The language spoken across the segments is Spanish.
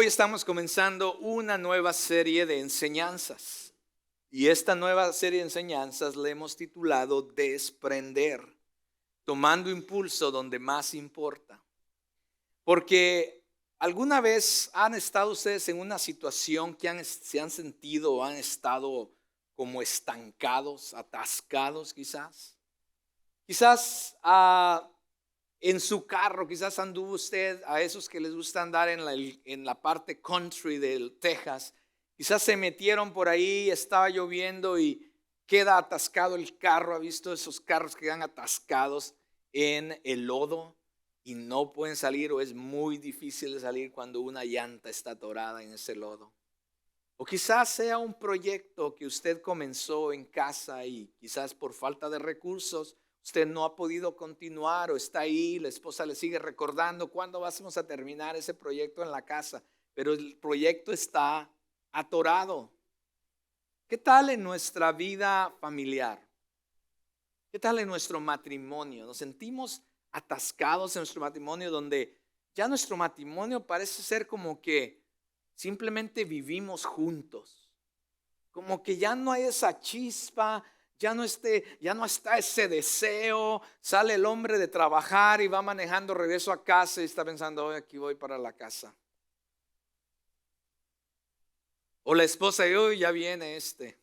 Hoy estamos comenzando una nueva serie de enseñanzas. Y esta nueva serie de enseñanzas le hemos titulado Desprender, tomando impulso donde más importa. Porque alguna vez han estado ustedes en una situación que se han sentido o han estado como estancados, atascados quizás. Quizás en su carro, quizás anduvo usted, a esos que les gusta andar en la parte country de Texas, quizás se metieron por ahí, estaba lloviendo y queda atascado el carro. ¿Ha visto esos carros que quedan atascados en el lodo y no pueden salir, o es muy difícil de salir cuando una llanta está atorada en ese lodo? O quizás sea un proyecto que usted comenzó en casa y quizás por falta de recursos usted no ha podido continuar, o está ahí, la esposa le sigue recordando cuándo vamos a terminar ese proyecto en la casa, pero el proyecto está atorado. ¿Qué tal en nuestra vida familiar? ¿Qué tal en nuestro matrimonio? Nos sentimos atascados en nuestro matrimonio, donde ya nuestro matrimonio parece ser como que simplemente vivimos juntos, como que ya no hay esa chispa. Ya no está ese deseo. Sale el hombre de trabajar y va manejando regreso a casa y está pensando: hoy aquí voy para la casa. O la esposa: y hoy ya viene este.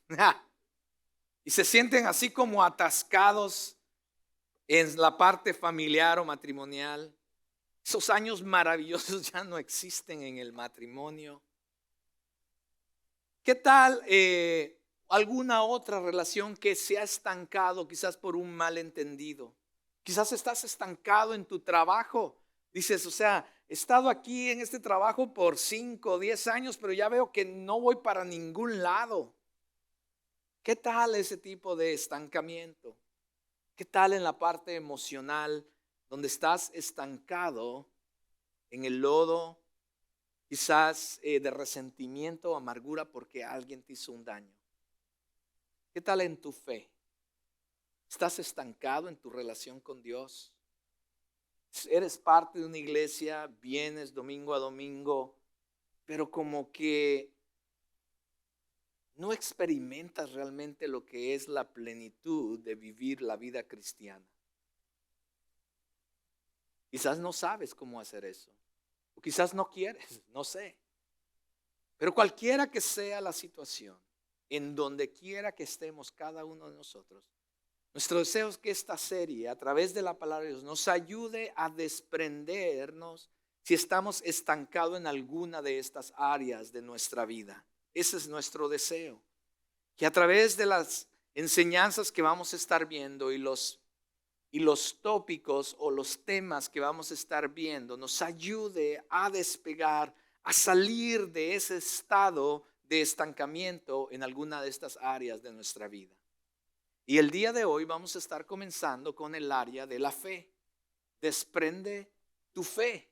Y se sienten así como atascados en la parte familiar o matrimonial. Esos años maravillosos ya no existen en el matrimonio. ¿Qué tal alguna otra relación que se ha estancado quizás por un malentendido? Quizás estás estancado en tu trabajo. Dices: o sea, he estado aquí en este trabajo por 5 o 10 años, pero ya veo que no voy para ningún lado. ¿Qué tal ese tipo de estancamiento? ¿Qué tal en la parte emocional, donde estás estancado en el lodo, quizás de resentimiento o amargura porque alguien te hizo un daño? ¿Qué tal en tu fe? ¿Estás estancado en tu relación con Dios? Eres parte de una iglesia, vienes domingo a domingo, pero como que no experimentas realmente lo que es la plenitud de vivir la vida cristiana. Quizás no sabes cómo hacer eso, o quizás no quieres, no sé. Pero cualquiera que sea la situación, en donde quiera que estemos cada uno de nosotros, nuestro deseo es que esta serie, a través de la palabra de Dios, nos ayude a desprendernos si estamos estancados en alguna de estas áreas de nuestra vida. Ese es nuestro deseo. Que a través de las enseñanzas que vamos a estar viendo y los tópicos o los temas que vamos a estar viendo, nos ayude a despegar, a salir de ese estado de estancamiento en alguna de estas áreas de nuestra vida. Y el día de hoy vamos a estar comenzando con el área de la fe. Desprende tu fe.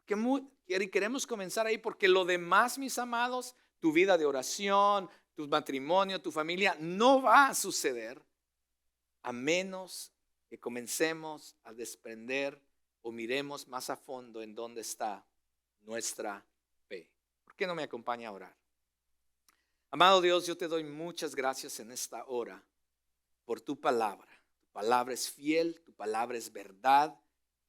Queremos comenzar ahí porque lo demás, mis amados, tu vida de oración, tu matrimonio, tu familia, no va a suceder a menos que comencemos a desprender o miremos más a fondo en dónde está nuestra fe. ¿Por qué no me acompaña a orar? Amado Dios, yo te doy muchas gracias en esta hora por tu palabra. Tu palabra es fiel, tu palabra es verdad,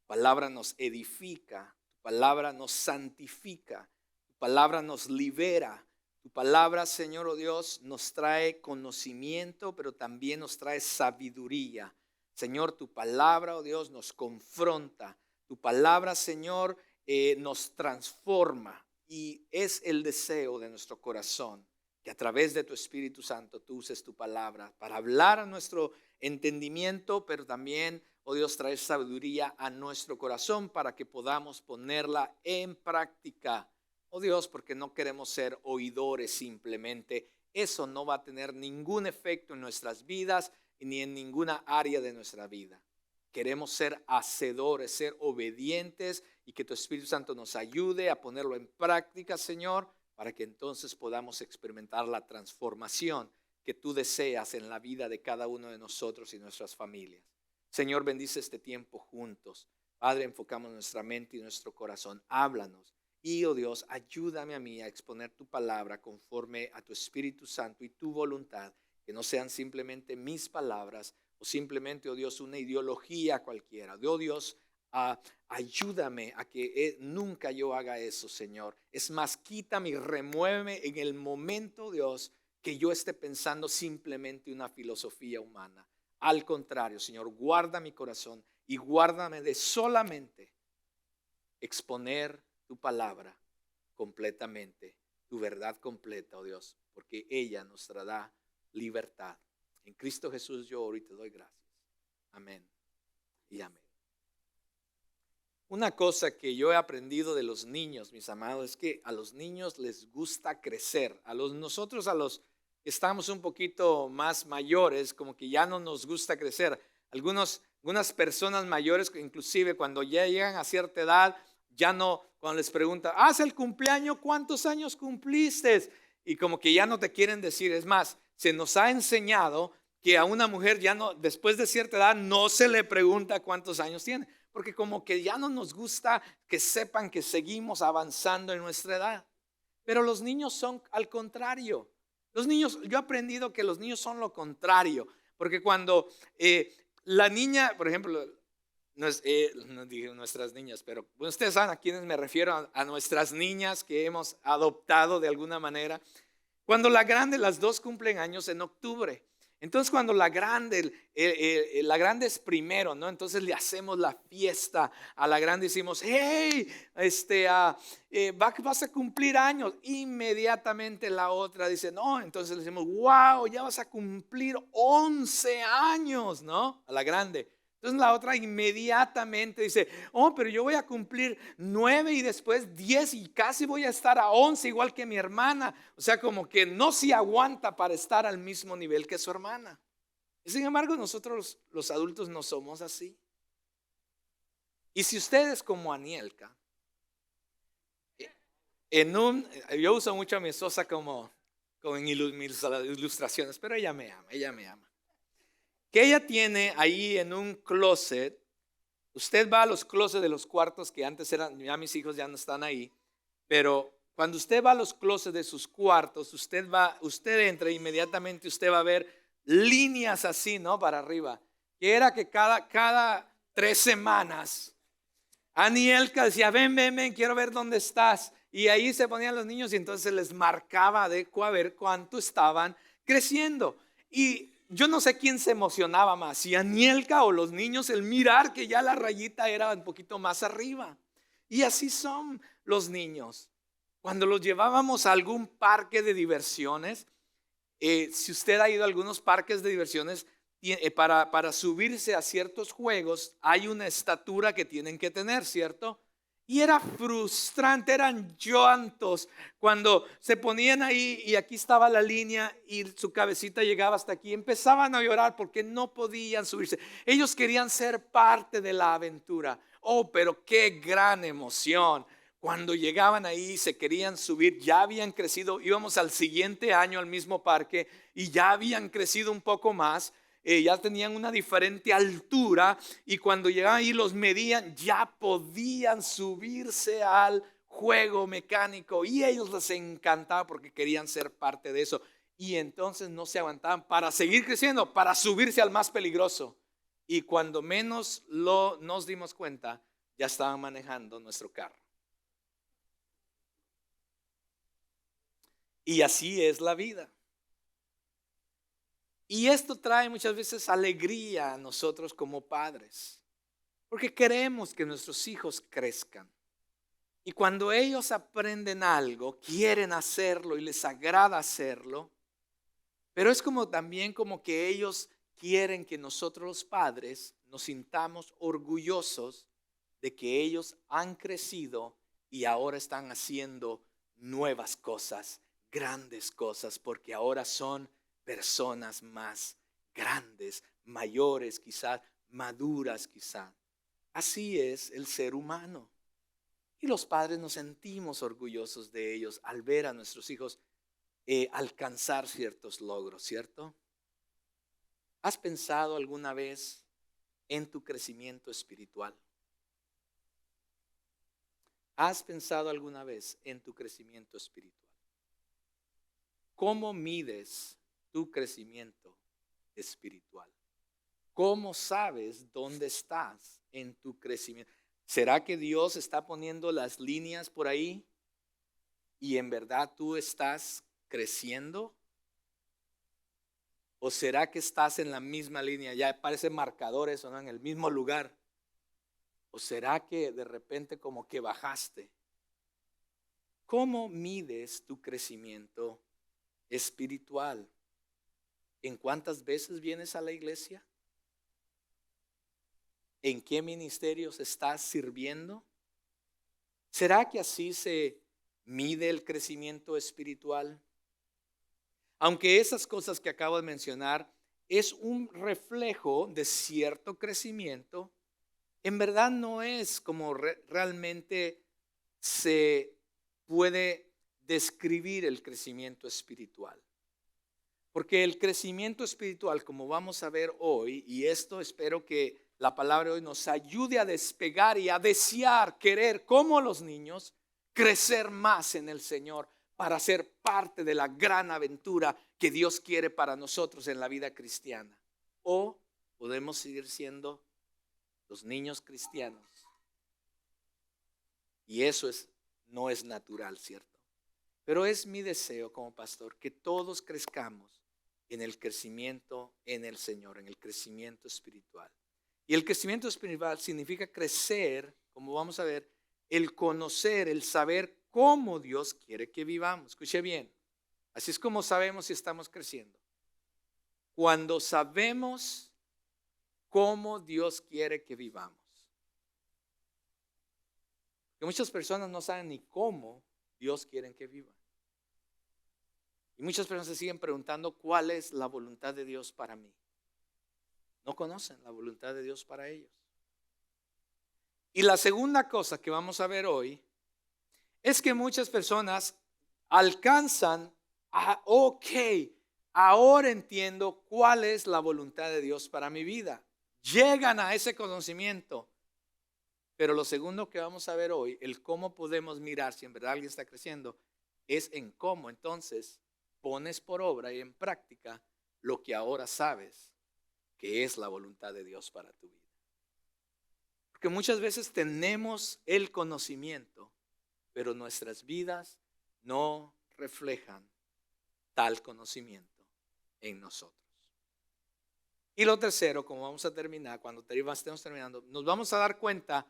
tu palabra nos edifica, tu palabra nos santifica, tu palabra nos libera. Tu palabra, Señor, oh Dios, nos trae conocimiento, pero también nos trae sabiduría. Señor, tu palabra, oh Dios, nos confronta. Tu palabra, Señor, nos transforma, y es el deseo de nuestro corazón que a través de tu Espíritu Santo tú uses tu palabra para hablar a nuestro entendimiento, pero también, oh Dios, traer sabiduría a nuestro corazón para que podamos ponerla en práctica. Oh Dios, porque no queremos ser oidores simplemente. Eso no va a tener ningún efecto en nuestras vidas ni en ninguna área de nuestra vida. Queremos ser hacedores, ser obedientes, y que tu Espíritu Santo nos ayude a ponerlo en práctica, Señor, para que entonces podamos experimentar la transformación que tú deseas en la vida de cada uno de nosotros y nuestras familias. Señor, bendice este tiempo juntos. Padre, enfocamos nuestra mente y nuestro corazón. Háblanos Y, oh Dios, ayúdame a mí a exponer tu palabra conforme a tu Espíritu Santo y tu voluntad, que no sean simplemente mis palabras o simplemente, oh Dios, una ideología cualquiera. Oh Dios, ayúdame a que nunca yo haga eso, Señor. Es más, quítame y remuéveme en el momento, Dios, que yo esté pensando simplemente una filosofía humana. Al contrario, Señor, guarda mi corazón y guárdame de solamente exponer tu palabra completamente, tu verdad completa, oh Dios, porque ella nos traerá libertad. En Cristo Jesús yo oro y te doy gracias. Amén y amén. Una cosa que yo he aprendido de los niños, mis amados, es que a los niños les gusta crecer. Nosotros a los que estamos un poquito más mayores, como que ya no nos gusta crecer. Algunas personas mayores, inclusive cuando ya llegan a cierta edad, ya no, cuando les preguntan, haz el cumpleaños, ¿cuántos años cumpliste? Y como que ya no te quieren decir. Es más, se nos ha enseñado que a una mujer ya no, después de cierta edad, no se le pregunta cuántos años tiene, porque como que ya no nos gusta que sepan que seguimos avanzando en nuestra edad. Pero los niños son al contrario. Los niños, yo he aprendido que los niños son lo contrario, porque cuando la niña, por ejemplo, no dije nuestras niñas, pero ustedes saben a quiénes me refiero, a nuestras niñas que hemos adoptado de alguna manera. Cuando la grande, las dos cumplen años en octubre. Entonces cuando la grande es primero, ¿no? Entonces le hacemos la fiesta a la grande y decimos, hey, vas a cumplir años. Inmediatamente la otra dice, no, entonces le decimos, wow, ya vas a cumplir 11 años, ¿no? A la grande. Entonces la otra inmediatamente dice, oh, pero yo voy a cumplir 9 y después 10 y casi voy a estar a 11 igual que mi hermana. O sea, como que no se aguanta para estar al mismo nivel que su hermana. Y sin embargo, nosotros los adultos no somos así. Y si ustedes como Anielka, yo uso mucho a mi esposa como en mis ilustraciones, pero ella me ama. Que ella tiene ahí en un closet. Usted va a los closets de los cuartos que antes eran, ya mis hijos ya no están ahí, pero cuando usted va a los closets de sus cuartos, usted entra e inmediatamente usted va a ver líneas así, ¿no? Para arriba. Que era que cada 3 semanas, Anielka decía, ven, quiero ver dónde estás. Y ahí se ponían los niños y entonces les marcaba a ver cuánto estaban creciendo. Y yo no sé quién se emocionaba más, si Anielka o los niños, el mirar que ya la rayita era un poquito más arriba. Y así son los niños. Cuando los llevábamos a algún parque de diversiones, si usted ha ido a algunos parques de diversiones, para subirse a ciertos juegos hay una estatura que tienen que tener, ¿cierto? Y era frustrante, eran llantos cuando se ponían ahí y aquí estaba la línea y su cabecita llegaba hasta aquí. Empezaban a llorar porque no podían subirse. Ellos querían ser parte de la aventura. Oh, pero qué gran emoción. Cuando llegaban ahí se querían subir, ya habían crecido, íbamos al siguiente año al mismo parque y ya habían crecido un poco más. Ya tenían una diferente altura y cuando llegaban ahí los medían, ya podían subirse al juego mecánico y ellos les encantaba porque querían ser parte de eso. Y entonces no se aguantaban para seguir creciendo, para subirse al más peligroso. Y cuando menos nos dimos cuenta, ya estaban manejando nuestro carro. Y así es la vida. Y esto trae muchas veces alegría a nosotros como padres, porque queremos que nuestros hijos crezcan. Y cuando ellos aprenden algo, quieren hacerlo y les agrada hacerlo, pero es como también como que ellos quieren que nosotros los padres nos sintamos orgullosos de que ellos han crecido y ahora están haciendo nuevas cosas, grandes cosas, porque ahora son personas más grandes, mayores quizás, maduras quizás. Así es el ser humano. Y los padres nos sentimos orgullosos de ellos al ver a nuestros hijos alcanzar ciertos logros, ¿cierto? ¿Has pensado alguna vez en tu crecimiento espiritual? ¿Has pensado alguna vez en tu crecimiento espiritual? ¿Cómo mides tu crecimiento espiritual? ¿Cómo sabes dónde estás en tu crecimiento? ¿Será que Dios está poniendo las líneas por ahí y en verdad tú estás creciendo? ¿O será que estás en la misma línea? Ya parece marcadores, ¿no? En el mismo lugar. ¿O será que de repente como que bajaste? ¿Cómo mides tu crecimiento espiritual? ¿En cuántas veces vienes a la iglesia? ¿En qué ministerios estás sirviendo? ¿Será que así se mide el crecimiento espiritual? Aunque esas cosas que acabo de mencionar es un reflejo de cierto crecimiento, en verdad no es como realmente se puede describir el crecimiento espiritual. Porque el crecimiento espiritual, como vamos a ver hoy, y esto espero que la palabra de hoy nos ayude a despegar y a desear, querer como los niños, crecer más en el Señor para ser parte de la gran aventura que Dios quiere para nosotros en la vida cristiana. O podemos seguir siendo los niños cristianos. Y eso no es natural, ¿cierto? Pero es mi deseo como pastor que todos crezcamos en el crecimiento en el Señor, en el crecimiento espiritual. Y el crecimiento espiritual significa crecer, como vamos a ver, el conocer, el saber cómo Dios quiere que vivamos. Escuche bien, así es como sabemos si estamos creciendo. Cuando sabemos cómo Dios quiere que vivamos. Que muchas personas no saben ni cómo Dios quiere que vivan. Y muchas personas se siguen preguntando cuál es la voluntad de Dios para mí. No conocen la voluntad de Dios para ellos. Y la segunda cosa que vamos a ver hoy es que muchas personas alcanzan a, ok, ahora entiendo cuál es la voluntad de Dios para mi vida. Llegan a ese conocimiento. Pero lo segundo que vamos a ver hoy, el cómo podemos mirar si en verdad alguien está creciendo, es en cómo entonces pones por obra y en práctica lo que ahora sabes que es la voluntad de Dios para tu vida. Porque muchas veces tenemos el conocimiento, pero nuestras vidas no reflejan tal conocimiento en nosotros. Y lo tercero, como vamos a terminar, cuando estemos terminando, nos vamos a dar cuenta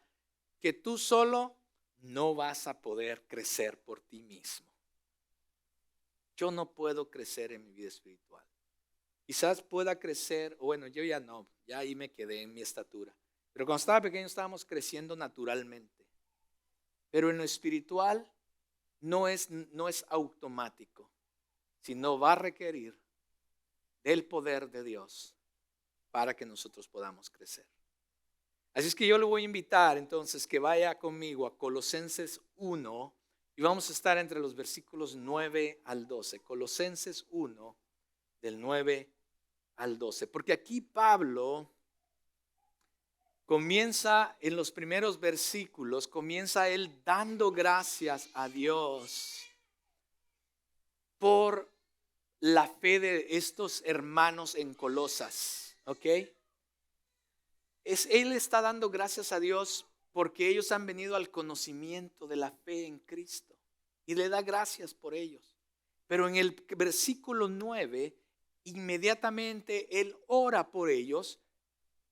que tú solo no vas a poder crecer por ti mismo. Yo no puedo crecer en mi vida espiritual. Quizás pueda crecer, bueno, yo ya no, ya ahí me quedé en mi estatura. Pero cuando estaba pequeño estábamos creciendo naturalmente. Pero en lo espiritual no es automático, sino va a requerir del poder de Dios para que nosotros podamos crecer. Así es que yo le voy a invitar entonces que vaya conmigo a Colosenses 1 y vamos a estar entre los versículos 9 al 12. Colosenses 1 del 9 al 12. Porque aquí Pablo comienza en los primeros versículos, comienza él dando gracias a Dios por la fe de estos hermanos en Colosas. ¿Ok? Él está dando gracias a Dios porque ellos han venido al conocimiento de la fe en Cristo y le da gracias por ellos. Pero en el versículo 9, inmediatamente él ora por ellos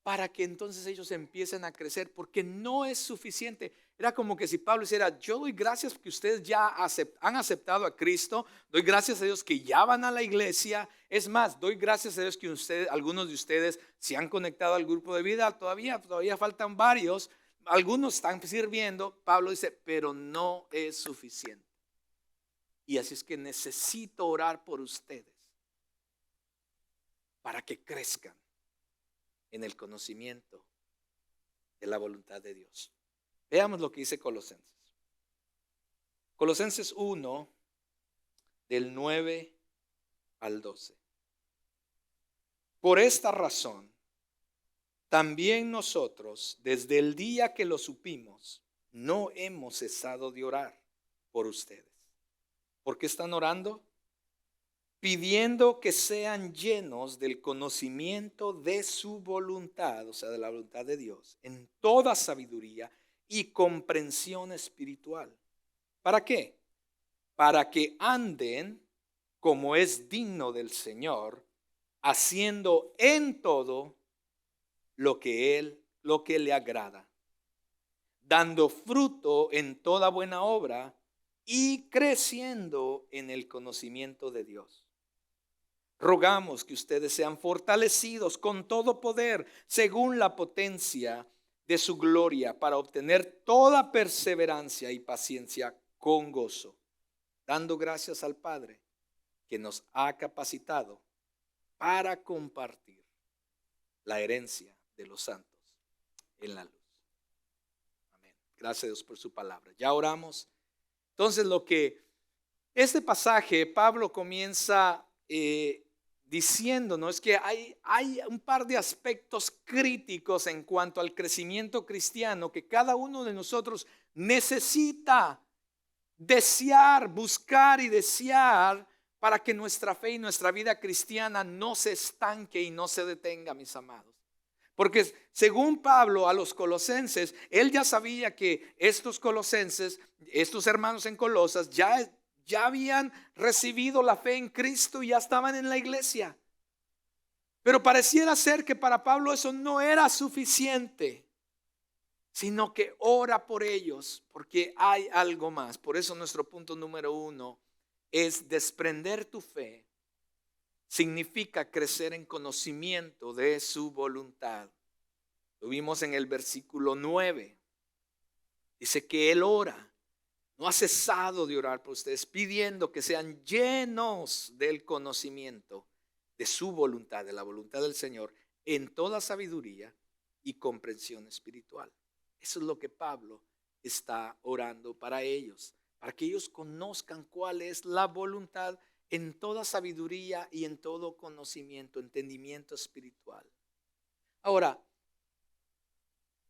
para que entonces ellos empiecen a crecer, porque no es suficiente. Era como que si Pablo dijera, yo doy gracias porque ustedes ya han aceptado a Cristo, doy gracias a Dios que ya van a la iglesia, es más, doy gracias a Dios que algunos de ustedes se han conectado al grupo de vida, todavía faltan varios, algunos están sirviendo. Pablo dice, pero no es suficiente. Y así es que necesito orar por ustedes para que crezcan en el conocimiento de la voluntad de Dios. Veamos lo que dice Colosenses. Colosenses 1, del 9 al 12. Por esta razón, también nosotros, desde el día que lo supimos, no hemos cesado de orar por ustedes. ¿Por qué están orando? Pidiendo que sean llenos del conocimiento de su voluntad, o sea, de la voluntad de Dios, en toda sabiduría y comprensión espiritual. ¿Para qué? Para que anden como es digno del Señor, haciendo en todo lo que le agrada, dando fruto en toda buena obra y creciendo en el conocimiento de Dios. Rogamos que ustedes sean fortalecidos con todo poder según la potencia de su gloria, para obtener toda perseverancia y paciencia con gozo, dando gracias al Padre que nos ha capacitado para compartir la herencia de los santos en la luz. Amén. Gracias a Dios por su palabra. Ya oramos. Entonces, lo que este pasaje, Pablo comienza diciéndonos que hay un par de aspectos críticos en cuanto al crecimiento cristiano que cada uno de nosotros necesita desear, buscar y desear para que nuestra fe y nuestra vida cristiana no se estanque y no se detenga, mis amados. Porque según Pablo a los colosenses, él ya sabía que estos colosenses, estos hermanos en Colosas, ya habían recibido la fe en Cristo y ya estaban en la iglesia. Pero pareciera ser que para Pablo eso no era suficiente, sino que ora por ellos porque hay algo más. Por eso nuestro punto número 1 es desprender tu fe. Significa crecer en conocimiento de su voluntad. Lo vimos en el versículo 9. Dice que él ora. No ha cesado de orar por ustedes, pidiendo que sean llenos del conocimiento de su voluntad, de la voluntad del Señor, en toda sabiduría y comprensión espiritual. Eso es lo que Pablo está orando para ellos, para que ellos conozcan cuál es la voluntad en toda sabiduría y en todo conocimiento, entendimiento espiritual. Ahora,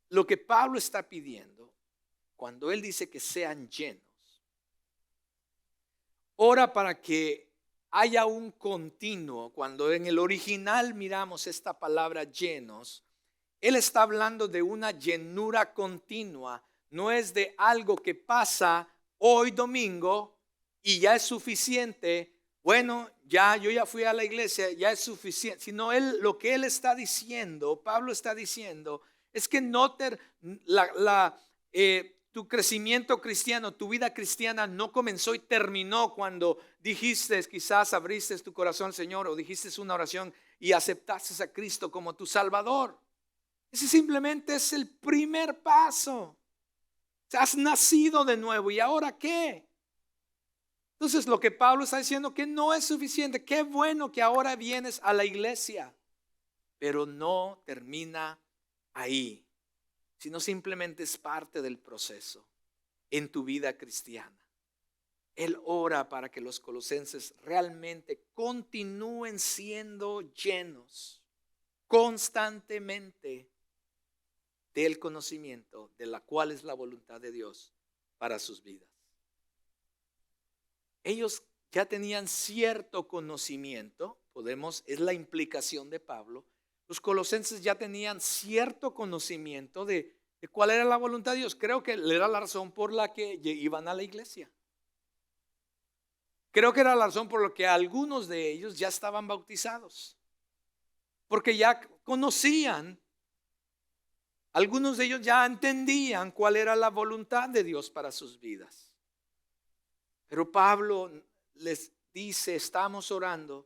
lo que Pablo está pidiendo, cuando él dice que sean llenos, ora para que haya un continuo. Cuando en el original miramos esta palabra llenos, él está hablando de una llenura continua. No es de algo que pasa hoy domingo y ya es suficiente. Bueno, yo ya fui a la iglesia, ya es suficiente. Sino lo que él está diciendo, Pablo está diciendo, es que tu crecimiento cristiano, tu vida cristiana no comenzó y terminó cuando dijiste, quizás abriste tu corazón al Señor o dijiste una oración y aceptaste a Cristo como tu Salvador. Ese simplemente es el primer paso. O sea, has nacido de nuevo. ¿Y ahora qué? Entonces lo que Pablo está diciendo que no es suficiente. Qué bueno que ahora vienes a la iglesia, pero no termina ahí, sino simplemente es parte del proceso en tu vida cristiana. Él ora para que los colosenses realmente continúen siendo llenos constantemente del conocimiento de la cual es la voluntad de Dios para sus vidas. Ellos ya tenían cierto conocimiento, es la implicación de Pablo. Los colosenses ya tenían cierto conocimiento de cuál era la voluntad de Dios. Creo que era la razón por la que iban a la iglesia. Creo que era la razón por la que algunos de ellos ya estaban bautizados. Porque ya conocían, algunos de ellos ya entendían cuál era la voluntad de Dios para sus vidas. Pero Pablo les dice, estamos orando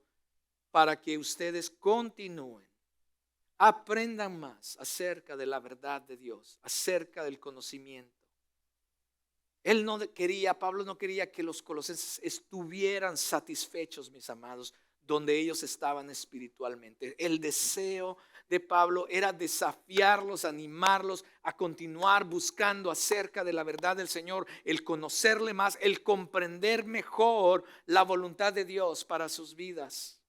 para que ustedes continúen. Aprendan más acerca de la verdad de Dios, acerca del conocimiento. Pablo no quería que los colosenses estuvieran satisfechos, mis amados, donde ellos estaban espiritualmente. El deseo de Pablo era desafiarlos, animarlos a continuar buscando acerca de la verdad del Señor, el conocerle más, el comprender mejor la voluntad de Dios para sus vidas.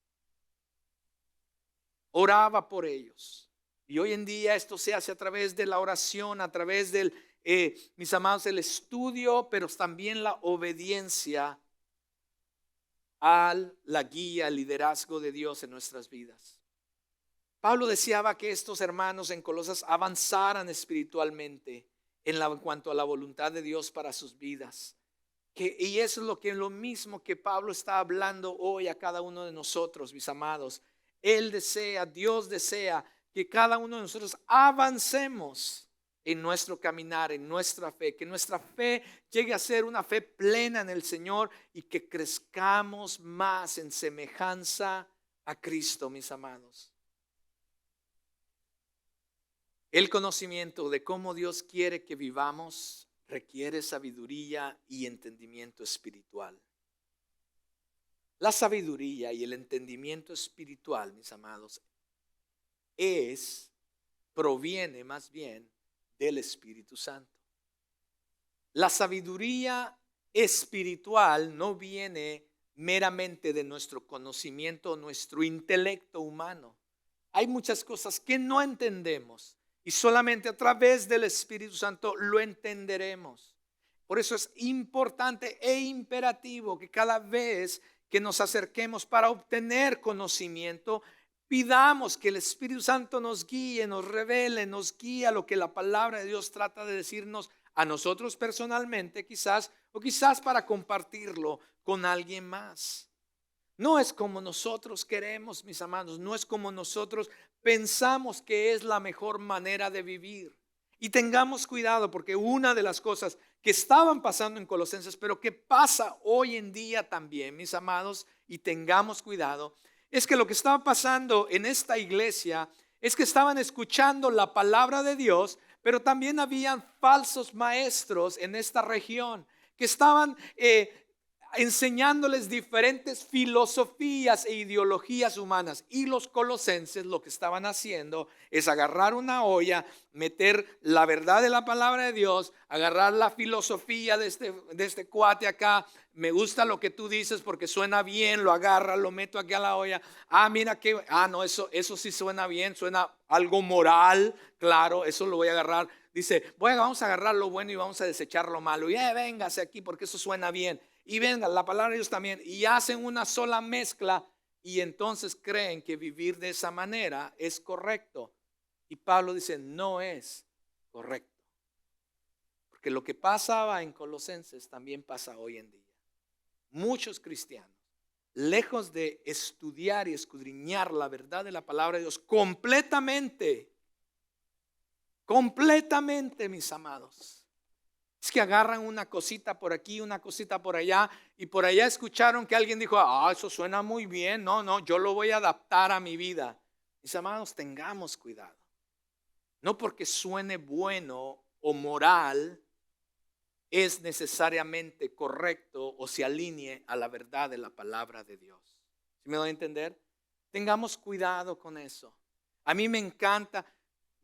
Oraba por ellos. Y hoy en día esto se hace a través de la oración, a través del mis amados, el estudio, pero también la obediencia a la guía, al liderazgo de Dios en nuestras vidas. Pablo deseaba que estos hermanos en Colosas avanzaran espiritualmente en cuanto a la voluntad de Dios para sus vidas. Y eso es lo mismo que Pablo está hablando hoy a cada uno de nosotros, mis amados. Dios desea que cada uno de nosotros avancemos en nuestro caminar, en nuestra fe, que nuestra fe llegue a ser una fe plena en el Señor y que crezcamos más en semejanza a Cristo, mis amados. El conocimiento de cómo Dios quiere que vivamos requiere sabiduría y entendimiento espiritual. La sabiduría y el entendimiento espiritual, mis amados, proviene más bien del Espíritu Santo. La sabiduría espiritual no viene meramente de nuestro conocimiento, nuestro intelecto humano. Hay muchas cosas que no entendemos. Y solamente a través del Espíritu Santo lo entenderemos. Por eso es importante e imperativo que cada vez que nos acerquemos para obtener conocimiento, pidamos que el Espíritu Santo nos guíe, nos revele, nos guíe a lo que la palabra de Dios trata de decirnos a nosotros personalmente, quizás, o quizás para compartirlo con alguien más. No es como nosotros queremos, mis amados, no es como nosotros pensamos que es la mejor manera de vivir. Y tengamos cuidado, porque una de las cosas que estaban pasando en Colosenses, pero que pasa hoy en día también, mis amados, y tengamos cuidado, es que lo que estaba pasando en esta iglesia es que estaban escuchando la palabra de Dios, pero también habían falsos maestros en esta región que estaban enseñándoles diferentes filosofías e ideologías humanas. Y los colosenses lo que estaban haciendo es agarrar una olla, meter la verdad de la palabra de Dios, agarrar la filosofía de este cuate acá. Me gusta lo que tú dices porque suena bien, lo agarra, lo meto aquí a la olla. Mira que, no, eso sí suena bien, suena algo moral, claro, eso lo voy a agarrar. Dice, vamos a agarrar lo bueno y vamos a desechar lo malo. Y véngase aquí porque eso suena bien. Y venga, la palabra de Dios también. Y hacen una sola mezcla y entonces creen que vivir de esa manera es correcto. Y Pablo dice, no es correcto. Porque lo que pasaba en Colosenses también pasa hoy en día. Muchos cristianos, lejos de estudiar y escudriñar la verdad de la palabra de Dios completamente, mis amados, es que agarran una cosita por aquí, una cosita por allá, y por allá escucharon que alguien dijo, eso suena muy bien, no, yo lo voy a adaptar a mi vida. Mis amados, tengamos cuidado. No porque suene bueno o moral es necesariamente correcto o se alinee a la verdad de la palabra de Dios. ¿Sí me doy a entender? Tengamos cuidado con eso. A mí me encanta.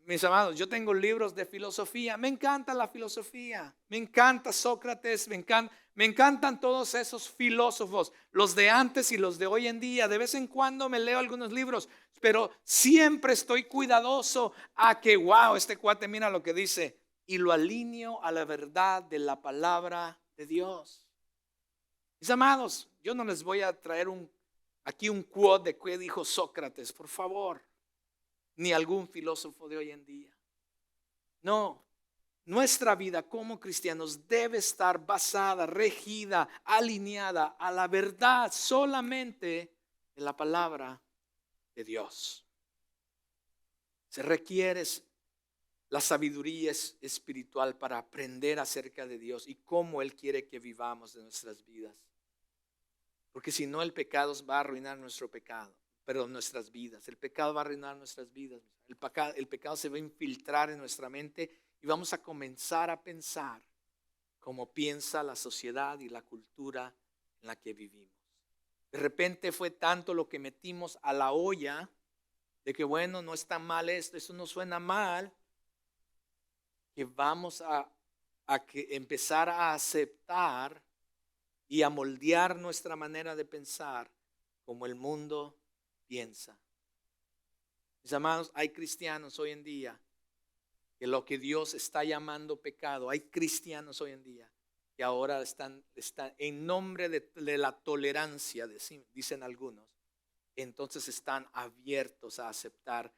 Mis amados, yo tengo libros de filosofía, me encanta la filosofía, me encanta Sócrates, me encantan todos esos filósofos, los de antes y los de hoy en día. De vez en cuando me leo algunos libros, pero siempre estoy cuidadoso a que, este cuate mira lo que dice, y lo alineo a la verdad de la palabra de Dios. Mis amados, yo no les voy a traer aquí un quote de qué dijo Sócrates, por favor. Ni algún filósofo de hoy en día. No, nuestra vida como cristianos debe estar basada, regida, alineada a la verdad solamente de la palabra de Dios. Se requiere la sabiduría espiritual para aprender acerca de Dios y cómo Él quiere que vivamos de nuestras vidas. Porque si no, el pecado va a arruinar nuestras vidas. El pecado va a arruinar nuestras vidas. El pecado se va a infiltrar en nuestra mente y vamos a comenzar a pensar como piensa la sociedad y la cultura en la que vivimos. De repente fue tanto lo que metimos a la olla de que no está mal eso no suena mal, que vamos a empezar a aceptar y a moldear nuestra manera de pensar como el mundo piensa. Mis amados, hay cristianos hoy en día que lo que Dios está llamando pecado, hay cristianos hoy en día que ahora están en nombre de la tolerancia, dicen algunos, entonces están abiertos a aceptar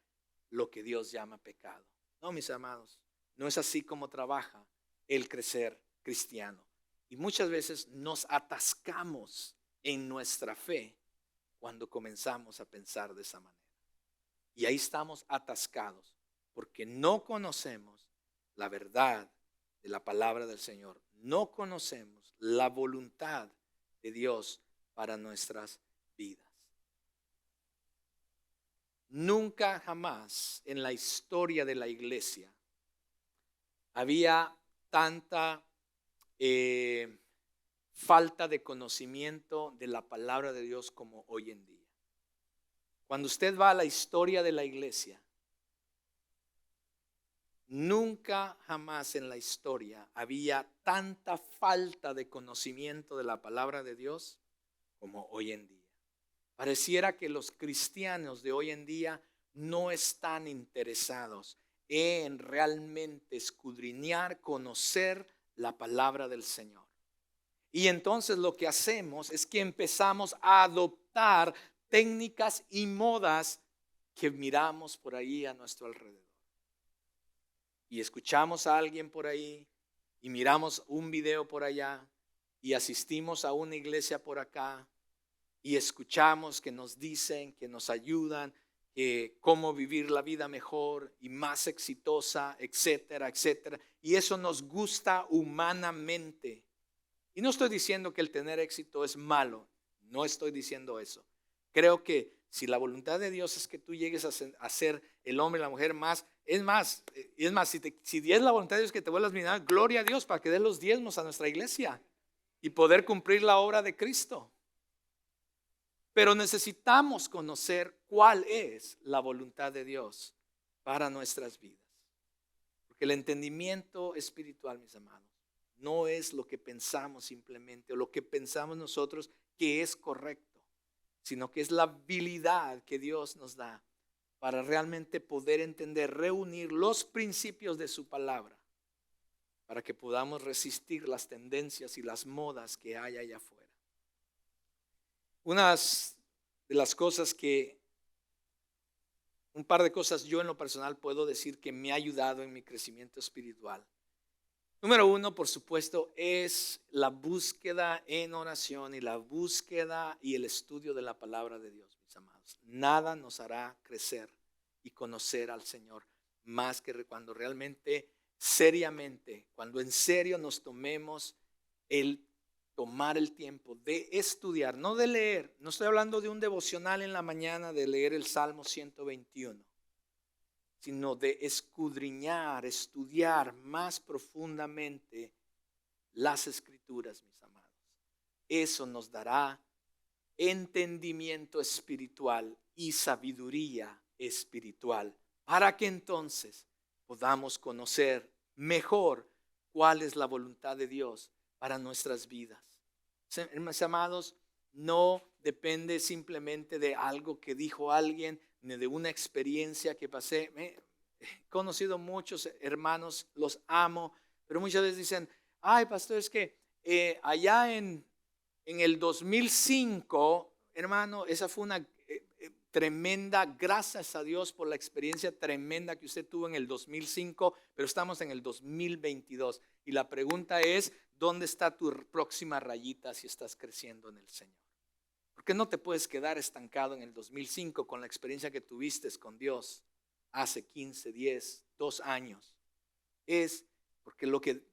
lo que Dios llama pecado. No, mis amados, no es así como trabaja el crecer cristiano. Y muchas veces nos atascamos en nuestra fe cuando comenzamos a pensar de esa manera. Y ahí estamos atascados porque no conocemos la verdad de la palabra del Señor. No conocemos la voluntad de Dios para nuestras vidas. Nunca jamás en la historia de la iglesia había tanta falta de conocimiento de la palabra de Dios como hoy en día. Cuando usted va a la historia de la iglesia, nunca jamás en la historia había tanta falta de conocimiento de la palabra de Dios como hoy en día. Pareciera que los cristianos de hoy en día no están interesados en realmente escudriñar, conocer la palabra del Señor. Y entonces lo que hacemos es que empezamos a adoptar técnicas y modas que miramos por ahí a nuestro alrededor. Y escuchamos a alguien por ahí y miramos un video por allá y asistimos a una iglesia por acá y escuchamos que nos dicen, que nos ayudan, que cómo vivir la vida mejor y más exitosa, etcétera, etcétera. Y eso nos gusta humanamente. Y no estoy diciendo que el tener éxito es malo, no estoy diciendo eso. Creo que si la voluntad de Dios es que tú llegues a ser el hombre y la mujer más, si es la voluntad de Dios que te vuelvas millonario, gloria a Dios para que dé los diezmos a nuestra iglesia y poder cumplir la obra de Cristo. Pero necesitamos conocer cuál es la voluntad de Dios para nuestras vidas. Porque el entendimiento espiritual, mis amados, no es lo que pensamos simplemente o lo que pensamos nosotros que es correcto, sino que es la habilidad que Dios nos da para realmente poder entender, reunir los principios de su palabra para que podamos resistir las tendencias y las modas que hay allá afuera. Un par de cosas yo en lo personal puedo decir que me ha ayudado en mi crecimiento espiritual. Número uno, por supuesto, es la búsqueda en oración y la búsqueda y el estudio de la palabra de Dios, mis amados. Nada nos hará crecer y conocer al Señor más que cuando realmente, seriamente, cuando en serio nos tomemos el tomar el tiempo de estudiar, no de leer. No estoy hablando de un devocional en la mañana, de leer el Salmo 121. Sino de escudriñar, estudiar más profundamente las Escrituras, mis amados. Eso nos dará entendimiento espiritual y sabiduría espiritual para que entonces podamos conocer mejor cuál es la voluntad de Dios para nuestras vidas. Mis amados, no depende simplemente de algo que dijo alguien, ni de una experiencia que pasé. He conocido muchos hermanos, los amo, pero muchas veces dicen, ay pastor, es que allá en el 2005, hermano, esa fue una tremenda, gracias a Dios por la experiencia tremenda que usted tuvo en el 2005, pero estamos en el 2022. Y la pregunta es, ¿dónde está tu próxima rayita si estás creciendo en el Señor? Porque no te puedes quedar estancado en el 2005 con la experiencia que tuviste con Dios hace 15, 10, 2 años. Es porque lo que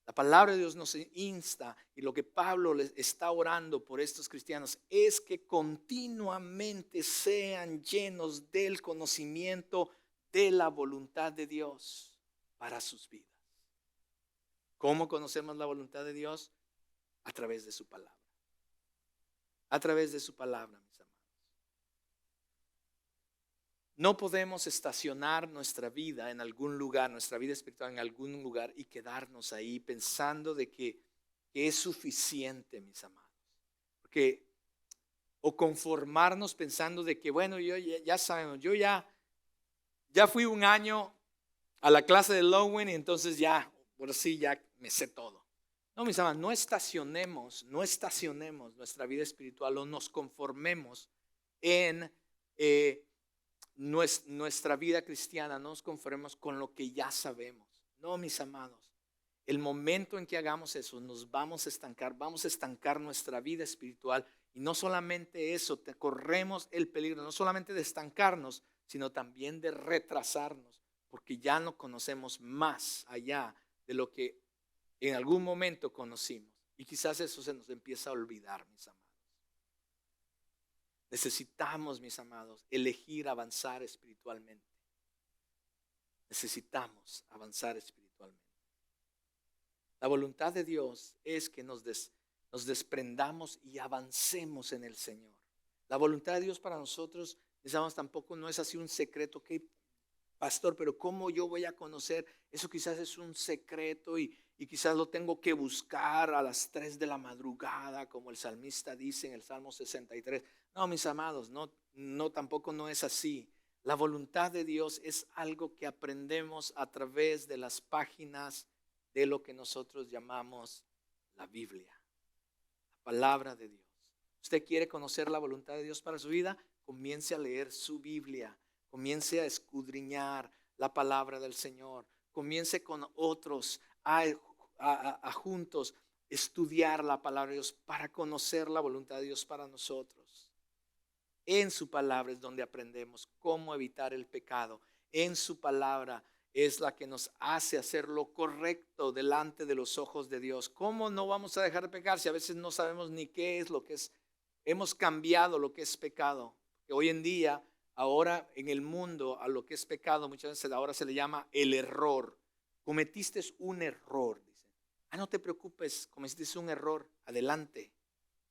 la palabra de Dios nos insta y lo que Pablo les está orando por estos cristianos es que continuamente sean llenos del conocimiento de la voluntad de Dios para sus vidas. ¿Cómo conocemos la voluntad de Dios? A través de su palabra. A través de su palabra, mis amados. No podemos estacionar nuestra vida en algún lugar, nuestra vida espiritual en algún lugar y quedarnos ahí pensando de que es suficiente, mis amados. Porque, o conformarnos pensando de que, bueno, ya sabemos, yo ya fui un año a la clase de Lowen y entonces ya, por sí ya me sé todo. No, mis amados, no estacionemos nuestra vida espiritual o nos conformemos en nuestra vida cristiana, no nos conformemos con lo que ya sabemos. No, mis amados, el momento en que hagamos eso, nos vamos a estancar nuestra vida espiritual. Y no solamente eso, corremos el peligro, no solamente de estancarnos, sino también de retrasarnos, porque ya no conocemos más allá de lo que en algún momento conocimos. Y quizás eso se nos empieza a olvidar, mis amados. Necesitamos, mis amados, elegir avanzar espiritualmente. Necesitamos avanzar espiritualmente. La voluntad de Dios es que nos desprendamos y avancemos en el Señor. La voluntad de Dios para nosotros, digamos, tampoco no es así un secreto. Ok, pastor, pero ¿cómo yo voy a conocer? Eso quizás es un secreto y quizás lo tengo que buscar a las 3 de la madrugada, como el salmista dice en el Salmo 63. No, mis amados, no, tampoco no es así. La voluntad de Dios es algo que aprendemos a través de las páginas de lo que nosotros llamamos la Biblia, la palabra de Dios. ¿Usted quiere conocer la voluntad de Dios para su vida? Comience a leer su Biblia, comience a escudriñar la palabra del Señor, comience con otros a juntos estudiar la palabra de Dios para conocer la voluntad de Dios para nosotros. En su palabra es donde aprendemos cómo evitar el pecado. En su palabra es la que nos hace hacer lo correcto delante de los ojos de Dios. ¿Cómo no vamos a dejar de pecar si a veces no sabemos ni qué es lo que es? Hemos cambiado lo que es pecado. Que hoy en día, ahora en el mundo, a lo que es pecado muchas veces ahora se le llama el error. Cometiste un error, dice. No te preocupes, cometiste un error, adelante.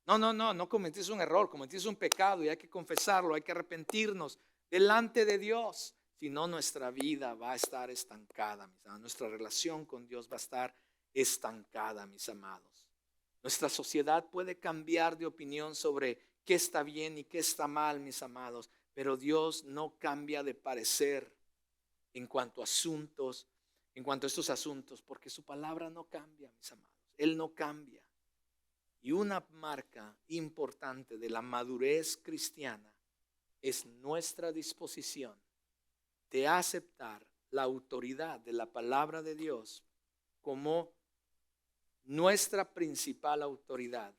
No cometiste un error, cometiste un pecado y hay que confesarlo, hay que arrepentirnos delante de Dios. Si no, nuestra vida va a estar estancada, mis amados. Nuestra relación con Dios va a estar estancada, mis amados. Nuestra sociedad puede cambiar de opinión sobre qué está bien y qué está mal, mis amados, pero Dios no cambia de parecer en cuanto a estos asuntos, porque su palabra no cambia, mis amados. Él no cambia. Y una marca importante de la madurez cristiana es nuestra disposición de aceptar la autoridad de la palabra de Dios como nuestra principal autoridad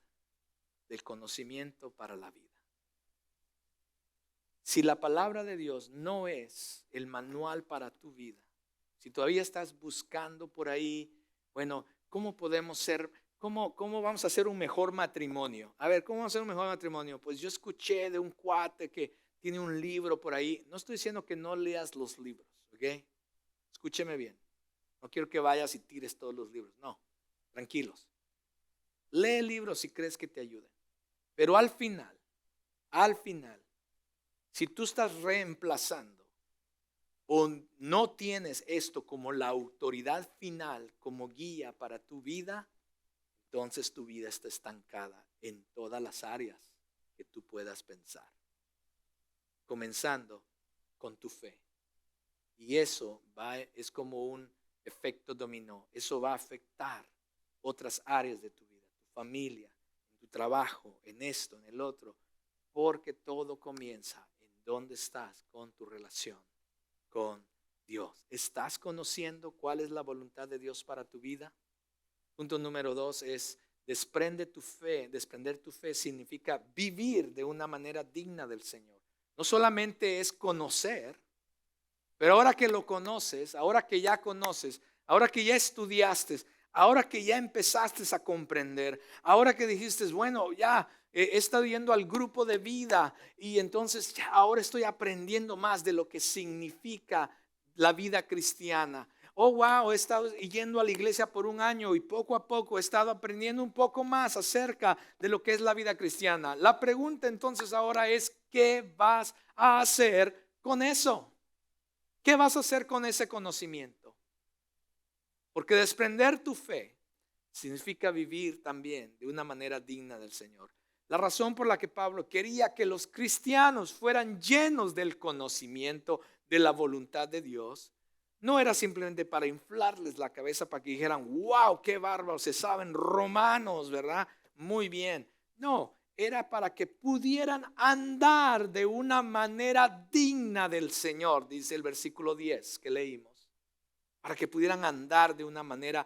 del conocimiento para la vida. Si la palabra de Dios no es el manual para tu vida, si todavía estás buscando por ahí, bueno, ¿cómo podemos ser? ¿Cómo vamos a hacer un mejor matrimonio? A ver, ¿cómo vamos a hacer un mejor matrimonio? Pues yo escuché de un cuate que tiene un libro por ahí. No estoy diciendo que no leas los libros, ¿ok? Escúcheme bien. No quiero que vayas y tires todos los libros. No, tranquilos. Lee libros si crees que te ayuden. Pero al final, si tú estás reemplazando o no tienes esto como la autoridad final, como guía para tu vida, entonces tu vida está estancada en todas las áreas que tú puedas pensar. Comenzando con tu fe. Y eso es como un efecto dominó. Eso va a afectar otras áreas de tu vida, tu familia, en tu trabajo, en esto, en el otro. Porque todo comienza en dónde estás con tu relación con Dios. ¿Estás conociendo cuál es la voluntad de Dios para tu vida? Punto número 2 es desprender tu fe. Desprender tu fe significa vivir de una manera digna del Señor. No solamente es conocer, pero ahora que lo conoces, ahora que ya conoces, ahora que ya estudiaste, ahora que ya empezaste a comprender, ahora que dijiste, bueno, ya he estado yendo al grupo de vida y entonces ya ahora estoy aprendiendo más de lo que significa la vida cristiana. Oh, wow, he estado yendo a la iglesia por un año y poco a poco he estado aprendiendo un poco más acerca de lo que es la vida cristiana. La pregunta entonces ahora es, ¿qué vas a hacer con eso? ¿Qué vas a hacer con ese conocimiento? Porque desprender tu fe significa vivir también de una manera digna del Señor. La razón por la que Pablo quería que los cristianos fueran llenos del conocimiento de la voluntad de Dios No era simplemente para inflarles la cabeza para que dijeran, wow, qué bárbaros, se saben romanos, ¿verdad? Muy bien. No, era para que pudieran andar de una manera digna del Señor, dice el versículo 10 que leímos. Para que pudieran andar de una manera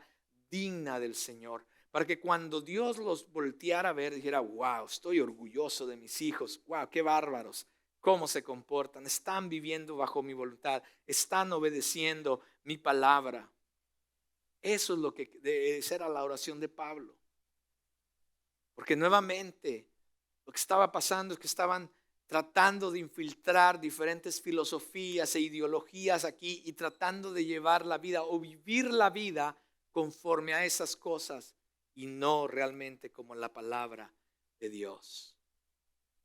digna del Señor. Para que cuando Dios los volteara a ver, dijera, wow, estoy orgulloso de mis hijos, wow, qué bárbaros. Cómo se comportan, están viviendo bajo mi voluntad, están obedeciendo mi palabra. Eso es lo que esa era la oración de Pablo. Porque nuevamente lo que estaba pasando es que estaban tratando de infiltrar diferentes filosofías e ideologías aquí y tratando de llevar la vida o vivir la vida conforme a esas cosas y no realmente como la palabra de Dios.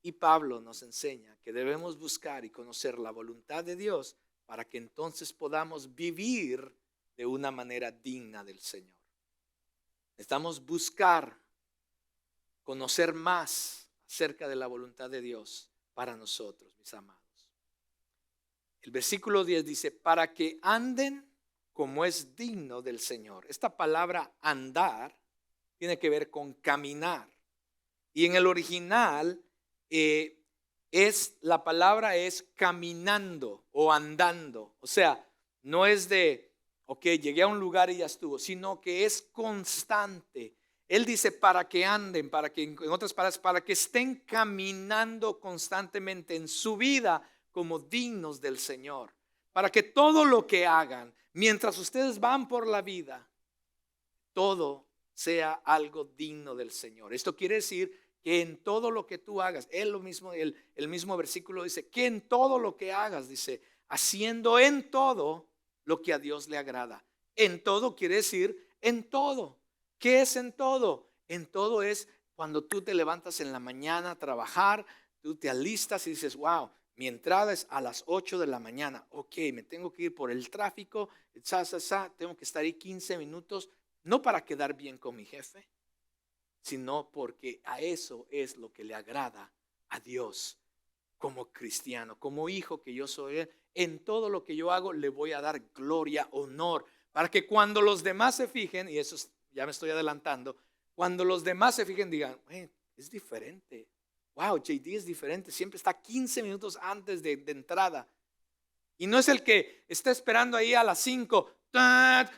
Y Pablo nos enseña que debemos buscar y conocer la voluntad de Dios para que entonces podamos vivir de una manera digna del Señor. Necesitamos buscar, conocer más acerca de la voluntad de Dios para nosotros, mis amados. El versículo 10 dice, para que anden como es digno del Señor. Esta palabra andar tiene que ver con caminar. Y en el original la palabra es caminando o andando. O sea, no es de, ok, llegué a un lugar y ya estuvo, sino que es constante. Él dice para que anden, para que, en otras palabras, para que estén caminando constantemente en su vida como dignos del Señor. Para que todo lo que hagan, mientras ustedes van por la vida, todo sea algo digno del Señor. Esto quiere decir que en todo lo que tú hagas, el mismo versículo dice, que en todo lo que hagas, dice, haciendo en todo lo que a Dios le agrada. En todo quiere decir en todo. ¿Qué es en todo? En todo es cuando tú te levantas en la mañana a trabajar, tú te alistas y dices, wow, mi entrada es a las 8 de la mañana. Ok, me tengo que ir por el tráfico, tengo que estar ahí 15 minutos, no para quedar bien con mi jefe, sino porque a eso es lo que le agrada a Dios como cristiano, como hijo que yo soy. En todo lo que yo hago le voy a dar gloria, honor, para que cuando los demás se fijen, y eso ya me estoy adelantando, cuando los demás se fijen digan, es diferente, wow, JD es diferente, siempre está 15 minutos antes de entrada. Y no es el que está esperando ahí a las 5,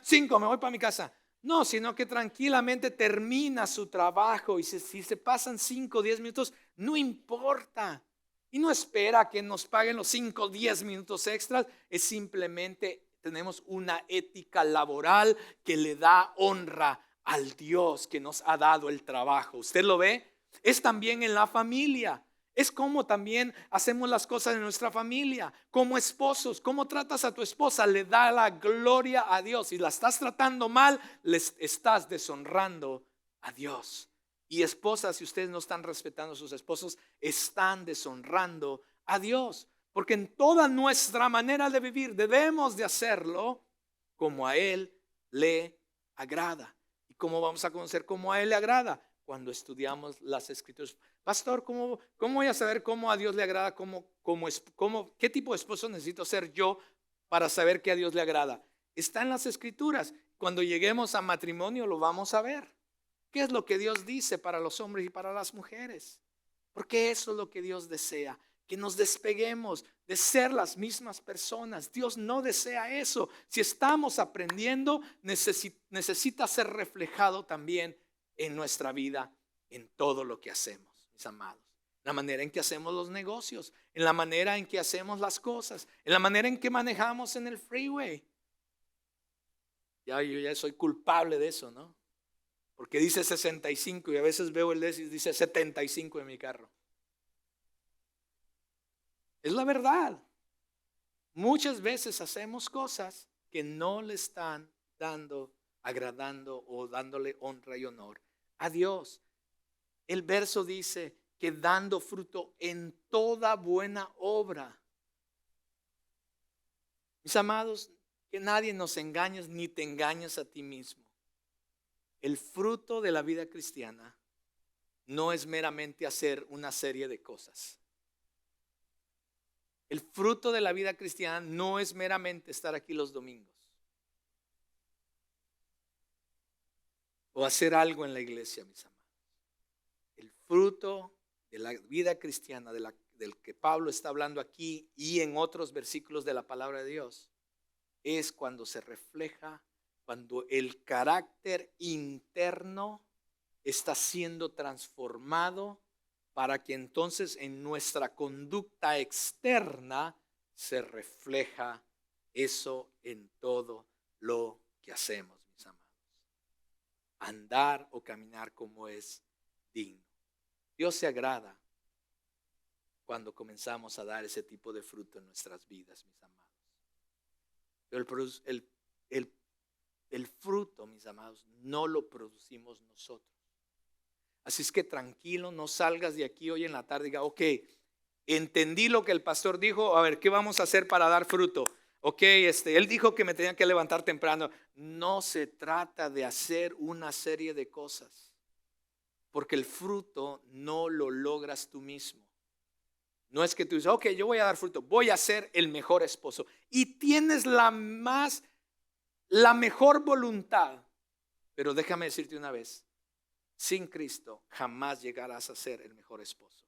5, me voy para mi casa. No, sino que tranquilamente termina su trabajo y si se pasan 5 o 10 minutos, no importa. Y no espera que nos paguen los 5 o 10 minutos extras. Es simplemente tenemos una ética laboral que le da honra al Dios que nos ha dado el trabajo. ¿Usted lo ve? Es también en la familia. Es como también hacemos las cosas en nuestra familia, como esposos. ¿Cómo tratas a tu esposa? Le da la gloria a Dios. Si la estás tratando mal, les estás deshonrando a Dios. Y esposas, si ustedes no están respetando a sus esposos, están deshonrando a Dios. Porque en toda nuestra manera de vivir debemos de hacerlo como a Él le agrada. ¿Y cómo vamos a conocer cómo a Él le agrada? Cuando estudiamos las Escrituras. Pastor, ¿cómo voy a saber cómo a Dios le agrada? ¿Qué tipo de esposo necesito ser yo para saber que a Dios le agrada? Está en las Escrituras. Cuando lleguemos a matrimonio lo vamos a ver. ¿Qué es lo que Dios dice para los hombres y para las mujeres? Porque eso es lo que Dios desea, que nos despeguemos de ser las mismas personas. Dios no desea eso. Si estamos aprendiendo, necesita ser reflejado también en nuestra vida, en todo lo que hacemos, mis amados. La manera en que hacemos los negocios, en la manera en que hacemos las cosas, en la manera en que manejamos en el freeway. Yo ya soy culpable de eso, ¿no? Porque dice 65 y a veces veo el dice 75 en mi carro. Es la verdad. Muchas veces hacemos cosas que no le están agradando o dándole honra y honor a Dios. El verso dice que dando fruto en toda buena obra. Mis amados, que nadie nos engañe ni te engañes a ti mismo. El fruto de la vida cristiana no es meramente hacer una serie de cosas. El fruto de la vida cristiana no es meramente estar aquí los domingos. o hacer algo en la iglesia, mis amados. El fruto de la vida cristiana del que Pablo está hablando aquí y en otros versículos de la palabra de Dios es cuando se refleja, cuando el carácter interno está siendo transformado para que entonces en nuestra conducta externa se refleja eso en todo lo que hacemos, mis amados. Andar o caminar como es digno. Dios se agrada cuando comenzamos a dar ese tipo de fruto en nuestras vidas, mis amados. Pero el fruto, mis amados, no lo producimos nosotros. Así es que tranquilo, no salgas de aquí hoy en la tarde y diga, ok, entendí lo que el pastor dijo, a ver, ¿qué vamos a hacer para dar fruto? Ok, él dijo que me tenía que levantar temprano. No se trata de hacer una serie de cosas, porque el fruto no lo logras tú mismo. No es que tú dices, ok, yo voy a dar fruto, voy a ser el mejor esposo. Y tienes la mejor voluntad. Pero déjame decirte una vez, sin Cristo jamás llegarás a ser el mejor esposo.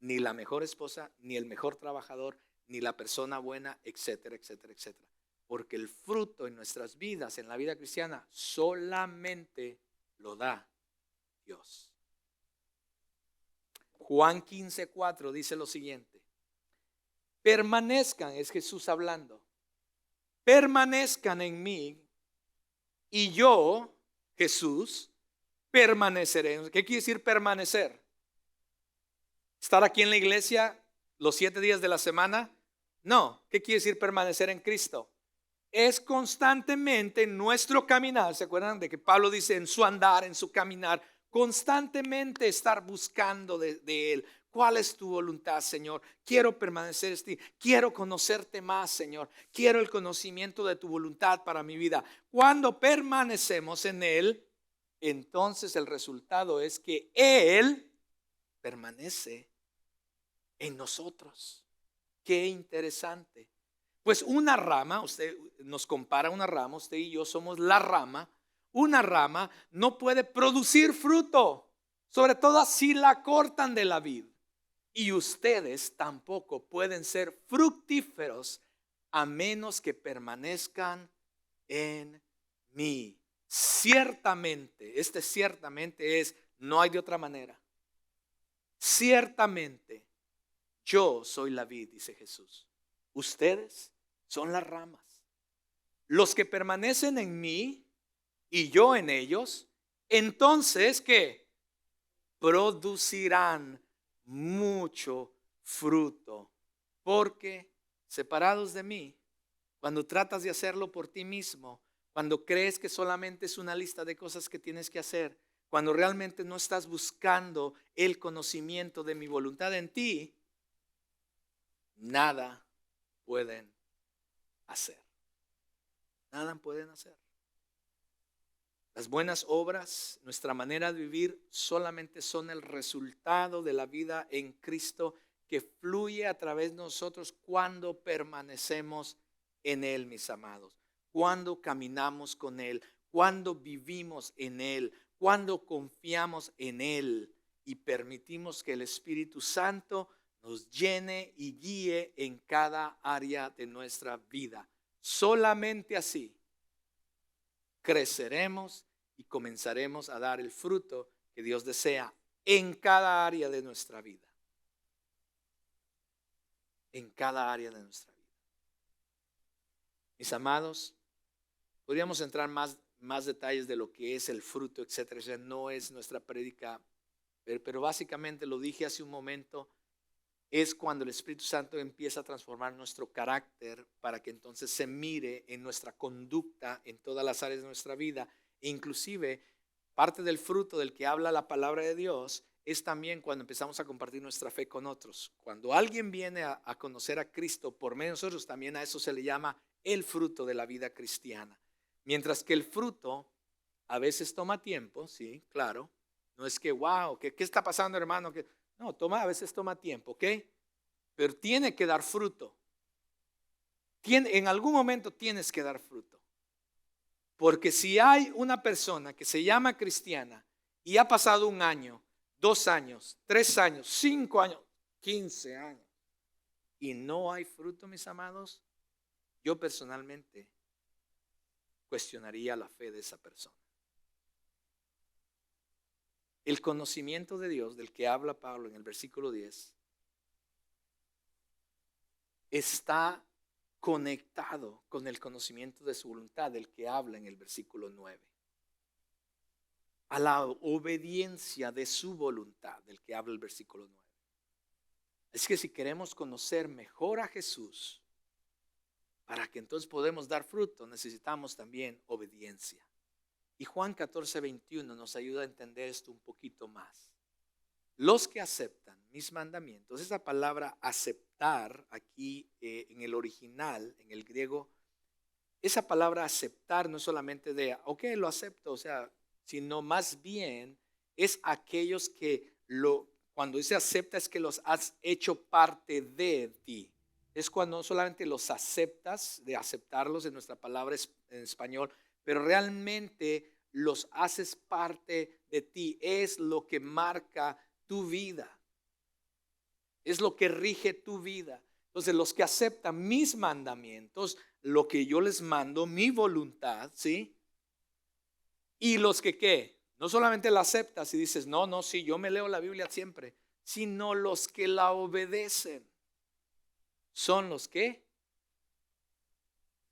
Ni la mejor esposa, ni el mejor trabajador, ni la persona buena, etcétera, etcétera, etcétera. Porque el fruto en nuestras vidas, en la vida cristiana, solamente lo da Dios. Juan 15:4 dice lo siguiente: permanezcan, es Jesús hablando, permanezcan en mí y yo, Jesús, permaneceré. ¿Qué quiere decir permanecer? ¿Estar aquí en la iglesia los 7 días de la semana? No. ¿Qué quiere decir permanecer en Cristo? Es constantemente en nuestro caminar. ¿Se acuerdan de que Pablo dice en su andar, en su caminar? Constantemente estar buscando de Él. ¿Cuál es tu voluntad, Señor? Quiero permanecer en ti. Quiero conocerte más, Señor. Quiero el conocimiento de tu voluntad para mi vida. Cuando permanecemos en Él, entonces el resultado es que Él permanece en nosotros. Qué interesante. Pues una rama, usted nos compara una rama, usted y yo somos la rama. Una rama no puede producir fruto, sobre todo si la cortan de la vid. Y ustedes tampoco pueden ser fructíferos a menos que permanezcan en mí. Ciertamente, ciertamente es, no hay de otra manera. Ciertamente, yo soy la vid, dice Jesús. Ustedes son las ramas. Los que permanecen en mí y yo en ellos, entonces, ¿qué? Producirán mucho fruto. Porque separados de mí, cuando tratas de hacerlo por ti mismo, cuando crees que solamente es una lista de cosas que tienes que hacer, cuando realmente no estás buscando el conocimiento de mi voluntad en ti, nada pueden hacer. Nada pueden hacer. Las buenas obras, nuestra manera de vivir, solamente son el resultado de la vida en Cristo que fluye a través de nosotros cuando permanecemos en Él, mis amados. Cuando caminamos con Él, cuando vivimos en Él, cuando confiamos en Él y permitimos que el Espíritu Santo nos llene y guíe en cada área de nuestra vida. Solamente así creceremos y comenzaremos a dar el fruto que Dios desea en cada área de nuestra vida. En cada área de nuestra vida. Mis amados, podríamos entrar más detalles de lo que es el fruto, etcétera. Esa no es nuestra prédica, pero básicamente lo dije hace un momento. Es cuando el Espíritu Santo empieza a transformar nuestro carácter para que entonces se mire en nuestra conducta en todas las áreas de nuestra vida. E inclusive parte del fruto del que habla la palabra de Dios es también cuando empezamos a compartir nuestra fe con otros. Cuando alguien viene a conocer a Cristo por medio de nosotros, también a eso se le llama el fruto de la vida cristiana. Mientras que el fruto a veces toma tiempo, sí, claro. No es que, wow, ¿qué está pasando, hermano? No, a veces toma tiempo, ¿ok? Pero tiene que dar fruto. En algún momento tienes que dar fruto. Porque si hay una persona que se llama cristiana y ha pasado 1 año, 2 años, 3 años, 5 años, 15 años y no hay fruto, mis amados, yo personalmente cuestionaría la fe de esa persona. El conocimiento de Dios del que habla Pablo en el versículo 10 está conectado con el conocimiento de su voluntad del que habla en el versículo 9. A la obediencia de su voluntad del que habla el versículo 9. Es que si queremos conocer mejor a Jesús, para que entonces podamos dar fruto, necesitamos también obediencia. Y Juan 14:21 nos ayuda a entender esto un poquito más. Los que aceptan mis mandamientos, esa palabra aceptar aquí en el original, en el griego, esa palabra aceptar no es solamente de, ok, lo acepto, o sea, sino más bien es aquellos que cuando dice acepta es que los has hecho parte de ti. Es cuando no solamente los aceptas, de aceptarlos en nuestra palabra en español, pero realmente los haces parte de ti. Es lo que marca tu vida. Es lo que rige tu vida. Entonces los que aceptan mis mandamientos, lo que yo les mando, mi voluntad, ¿sí? Y los que ¿qué? No solamente la aceptas y dices, no, sí, yo me leo la Biblia siempre, sino los que la obedecen. Son los que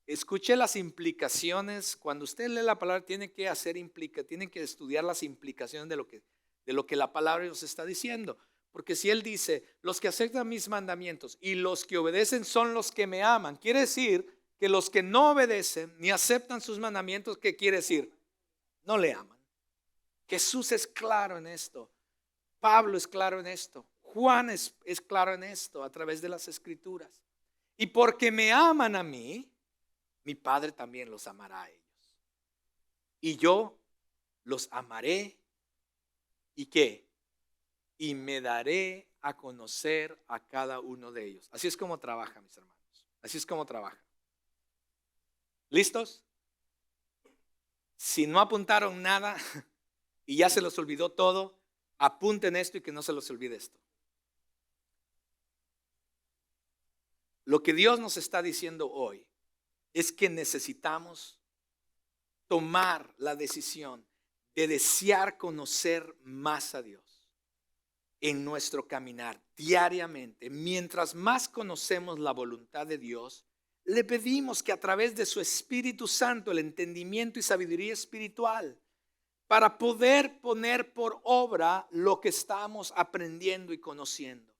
escuche las implicaciones. Cuando usted lee la palabra tiene que tiene que estudiar las implicaciones de lo que la palabra nos está diciendo. Porque si él dice, los que aceptan mis mandamientos y los que obedecen son los que me aman, quiere decir que los que no obedecen ni aceptan sus mandamientos, ¿qué quiere decir? No le aman. Jesús es claro en esto. Pablo es claro en esto. Juan es claro en esto a través de las escrituras. Y porque me aman a mí, mi Padre también los amará a ellos. Y yo los amaré. ¿Y qué? Y me daré a conocer a cada uno de ellos. Así es como trabaja, mis hermanos. Así es como trabaja. ¿Listos? Si no apuntaron nada y ya se los olvidó todo, apunten esto y que no se los olvide esto. Lo que Dios nos está diciendo hoy es que necesitamos tomar la decisión de desear conocer más a Dios en nuestro caminar diariamente. Mientras más conocemos la voluntad de Dios, le pedimos que a través de su Espíritu Santo, el entendimiento y sabiduría espiritual, para poder poner por obra lo que estamos aprendiendo y conociendo,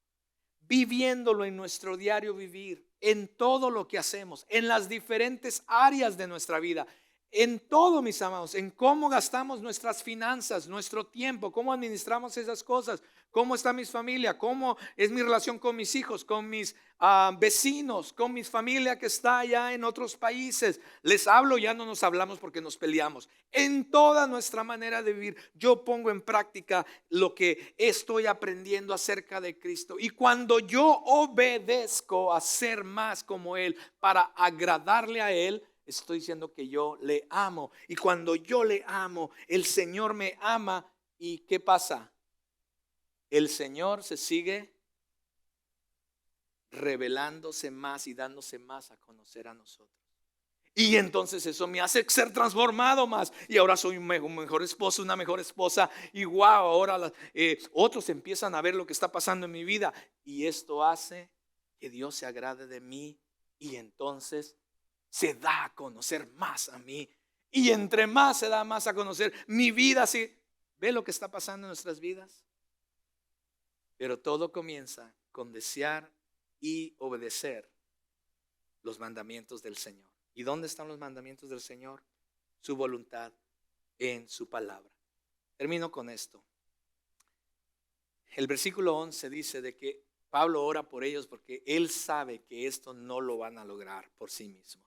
viviéndolo en nuestro diario vivir, en todo lo que hacemos, en las diferentes áreas de nuestra vida, en todo, mis amados, en cómo gastamos nuestras finanzas, nuestro tiempo, cómo administramos esas cosas, cómo está mi familia, cómo es mi relación con mis hijos, con mis vecinos, con mi familia que está allá en otros países. Les hablo, ya no nos hablamos porque nos peleamos. En toda nuestra manera de vivir, yo pongo en práctica lo que estoy aprendiendo acerca de Cristo. Y cuando yo obedezco a ser más como Él, para agradarle a Él, estoy diciendo que yo le amo. Y cuando yo le amo, el Señor me ama. ¿Y qué pasa? El Señor se sigue revelándose más y dándose más a conocer a nosotros. Y entonces eso me hace ser transformado más. Y ahora soy un mejor esposo, una mejor esposa. Y wow, ahora otros empiezan a ver lo que está pasando en mi vida. Y esto hace que Dios se agrade de mí. Y entonces se da a conocer más a mí. Y entre más se da más a conocer mi vida. ¿Sí? ¿Ve lo que está pasando en nuestras vidas? Pero todo comienza con desear y obedecer los mandamientos del Señor. ¿Y dónde están los mandamientos del Señor? Su voluntad en su palabra. Termino con esto. El versículo 11 dice de que Pablo ora por ellos porque él sabe que esto no lo van a lograr por sí mismos.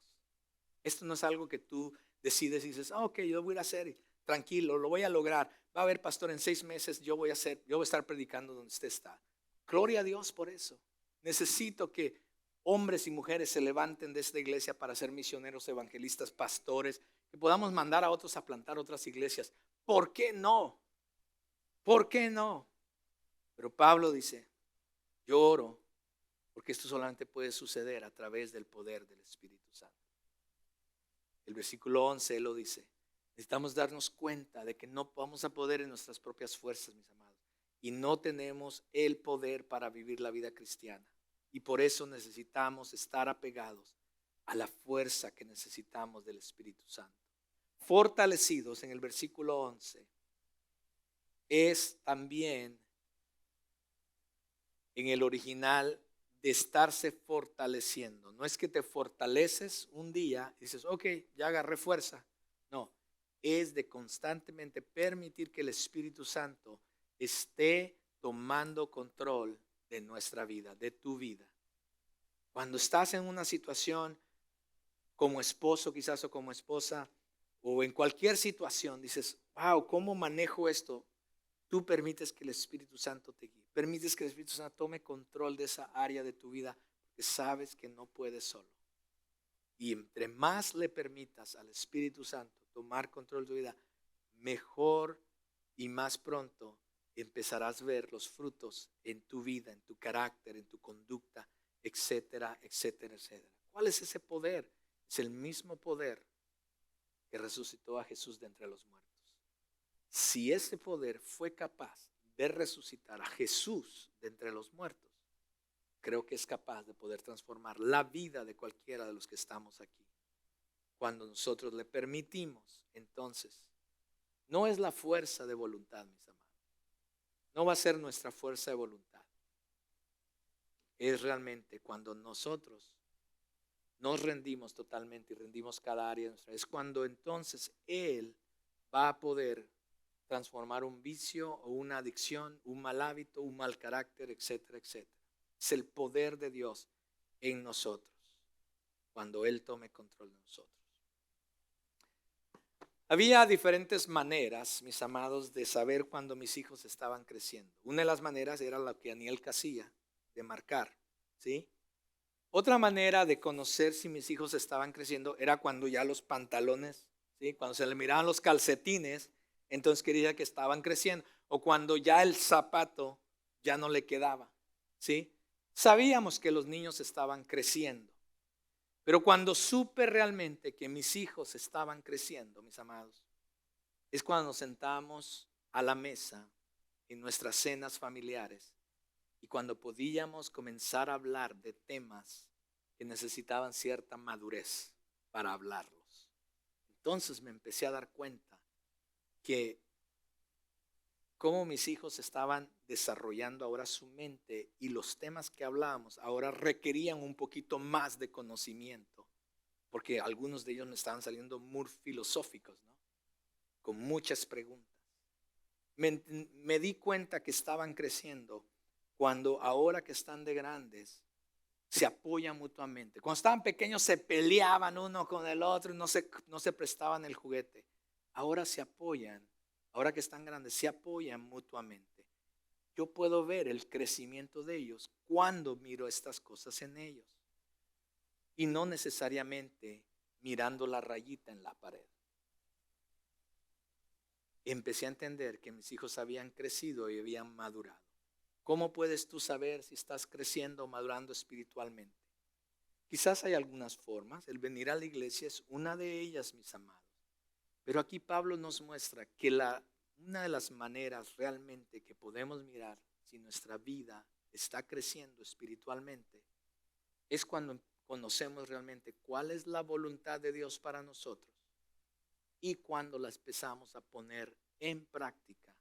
Esto no es algo que tú decides y dices, ok, yo voy a hacer, tranquilo, lo voy a lograr. Va a haber, pastor, en 6 meses yo voy a estar predicando donde usted está. Gloria a Dios por eso. Necesito que hombres y mujeres se levanten de esta iglesia para ser misioneros, evangelistas, pastores, que podamos mandar a otros a plantar otras iglesias. ¿Por qué no? ¿Por qué no? Pero Pablo dice, yo oro porque esto solamente puede suceder a través del poder del Espíritu Santo. El versículo 11 él lo dice. Necesitamos darnos cuenta de que no vamos a poder en nuestras propias fuerzas, mis amados. Y no tenemos el poder para vivir la vida cristiana. Y por eso necesitamos estar apegados a la fuerza que necesitamos del Espíritu Santo. Fortalecidos en el versículo 11 es también en el original de estarse fortaleciendo. No es que te fortaleces un día y dices, ok, ya agarré fuerza. No, es de constantemente permitir que el Espíritu Santo esté tomando control de nuestra vida, de tu vida. Cuando estás en una situación como esposo quizás o como esposa o en cualquier situación, dices, wow, ¿cómo manejo esto? Tú permites que el Espíritu Santo te guíe. Permites que el Espíritu Santo tome control de esa área de tu vida porque sabes que no puedes solo. Y entre más le permitas al Espíritu Santo tomar control de tu vida, mejor y más pronto empezarás a ver los frutos en tu vida, en tu carácter, en tu conducta, etcétera, etcétera, etcétera. ¿Cuál es ese poder? Es el mismo poder que resucitó a Jesús de entre los muertos. Si ese poder fue capaz de resucitar a Jesús de entre los muertos, creo que es capaz de poder transformar la vida de cualquiera de los que estamos aquí. Cuando nosotros le permitimos, entonces, no es la fuerza de voluntad, mis amados. No va a ser nuestra fuerza de voluntad. Es realmente cuando nosotros nos rendimos totalmente y rendimos cada área de nuestra vida. Es cuando entonces Él va a poder transformar un vicio o una adicción, un mal hábito, un mal carácter, etcétera, etcétera. Es el poder de Dios en nosotros cuando Él tome control de nosotros. Había diferentes maneras, mis amados, de saber cuando mis hijos estaban creciendo. Una de las maneras era la que Aniel hacía, de marcar, ¿sí? Otra manera de conocer si mis hijos estaban creciendo era cuando ya los pantalones, ¿sí? Cuando se le miraban los calcetines, entonces quería que estaban creciendo. O cuando ya el zapato ya no le quedaba, ¿sí? Sabíamos que los niños estaban creciendo. Pero cuando supe realmente que mis hijos estaban creciendo, mis amados, es cuando nos sentamos a la mesa en nuestras cenas familiares y cuando podíamos comenzar a hablar de temas que necesitaban cierta madurez para hablarlos. Entonces me empecé a dar cuenta que cómo mis hijos estaban desarrollando ahora su mente y los temas que hablábamos ahora requerían un poquito más de conocimiento, porque algunos de ellos me estaban saliendo muy filosóficos, ¿no? Con muchas preguntas. Me di cuenta que estaban creciendo cuando ahora que están de grandes se apoyan mutuamente. Cuando estaban pequeños se peleaban uno con el otro y no se prestaban el juguete. Ahora se apoyan. Ahora que están grandes, se apoyan mutuamente. Yo puedo ver el crecimiento de ellos cuando miro estas cosas en ellos. Y no necesariamente mirando la rayita en la pared. Empecé a entender que mis hijos habían crecido y habían madurado. ¿Cómo puedes tú saber si estás creciendo o madurando espiritualmente? Quizás hay algunas formas. El venir a la iglesia es una de ellas, mis amados. Pero aquí Pablo nos muestra que una de las maneras realmente que podemos mirar si nuestra vida está creciendo espiritualmente es cuando conocemos realmente cuál es la voluntad de Dios para nosotros y cuando la empezamos a poner en práctica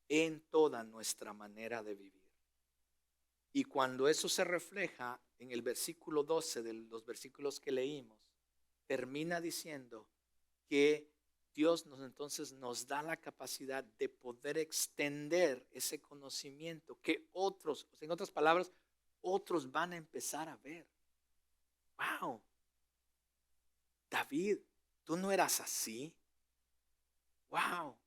en toda nuestra manera de vivir. Y cuando eso se refleja en el versículo 12 de los versículos que leímos, termina diciendo que Dios entonces nos da la capacidad de poder extender ese conocimiento que otros, en otras palabras, otros van a empezar a ver. Wow, David, tú no eras así. Wow,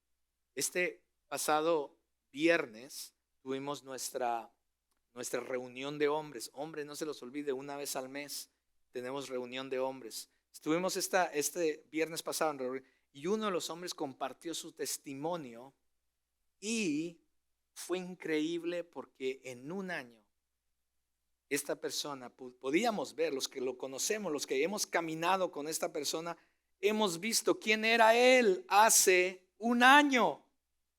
este pasado viernes tuvimos nuestra reunión de hombres. Hombres, no se los olvide, una vez al mes tenemos reunión de hombres. Estuvimos este viernes pasado en reunión, y uno de los hombres compartió su testimonio y fue increíble porque en un año esta persona, podíamos ver, los que lo conocemos, los que hemos caminado con esta persona, hemos visto quién era él hace un año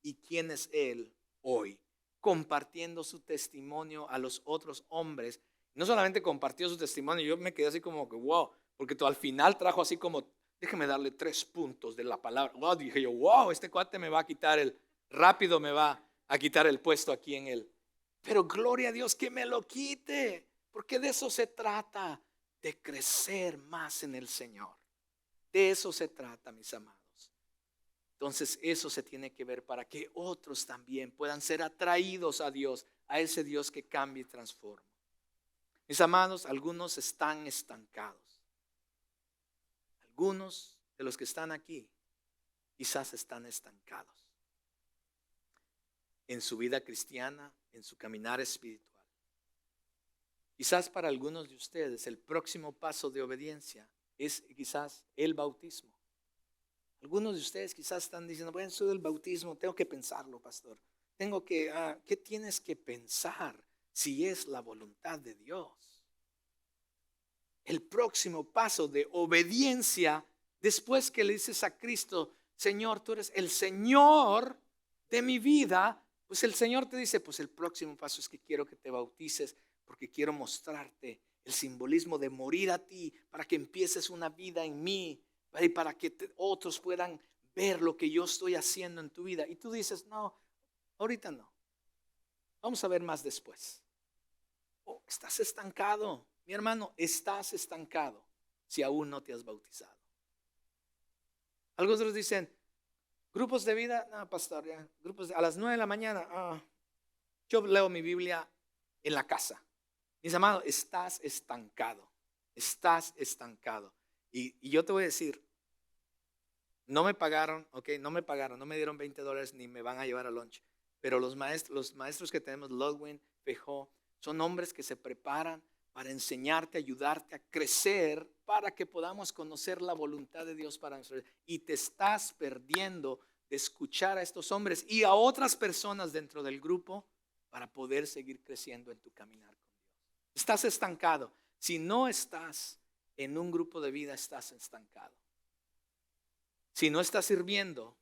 y quién es él hoy, compartiendo su testimonio a los otros hombres. No solamente compartió su testimonio, yo me quedé así como que wow, porque al final trajo así como, déjeme darle 3 puntos de la palabra. Wow, dije yo, wow, este cuate me va a quitar rápido me va a quitar el puesto aquí en él. Pero gloria a Dios que me lo quite, porque de eso se trata, de crecer más en el Señor. De eso se trata, mis amados. Entonces eso se tiene que ver para que otros también puedan ser atraídos a Dios, a ese Dios que cambia y transforma. Mis amados, algunos están estancados. Algunos de los que están aquí quizás están estancados en su vida cristiana, en su caminar espiritual. Quizás para algunos de ustedes el próximo paso de obediencia es quizás el bautismo. Algunos de ustedes quizás están diciendo, bueno, eso del bautismo tengo que pensarlo, pastor. ¿Qué tienes que pensar si es la voluntad de Dios? El próximo paso de obediencia, después que le dices a Cristo, Señor, tú eres el Señor de mi vida, pues el Señor te dice, pues el próximo paso es que quiero que te bautices, porque quiero mostrarte el simbolismo de morir a ti, para que empieces una vida en mí, y para que otros puedan ver lo que yo estoy haciendo en tu vida. Y tú dices, no, ahorita no, vamos a ver más después. Oh, estás estancado, mi hermano, estás estancado si aún no te has bautizado. Algunos dicen, grupos de vida, no, pastor, ya, a las 9 de la mañana, yo leo mi Biblia en la casa. Mis amados, estás estancado, estás estancado. Y yo te voy a decir, no me pagaron, no me dieron $20 ni me van a llevar a lunch. Pero los maestros que tenemos, Ludwig, Fejó, son hombres que se preparan para enseñarte, ayudarte a crecer, para que podamos conocer la voluntad de Dios para nosotros. Y te estás perdiendo de escuchar a estos hombres y a otras personas dentro del grupo para poder seguir creciendo en tu caminar con Dios. Estás estancado. Si no estás en un grupo de vida, estás estancado. Si no estás sirviendo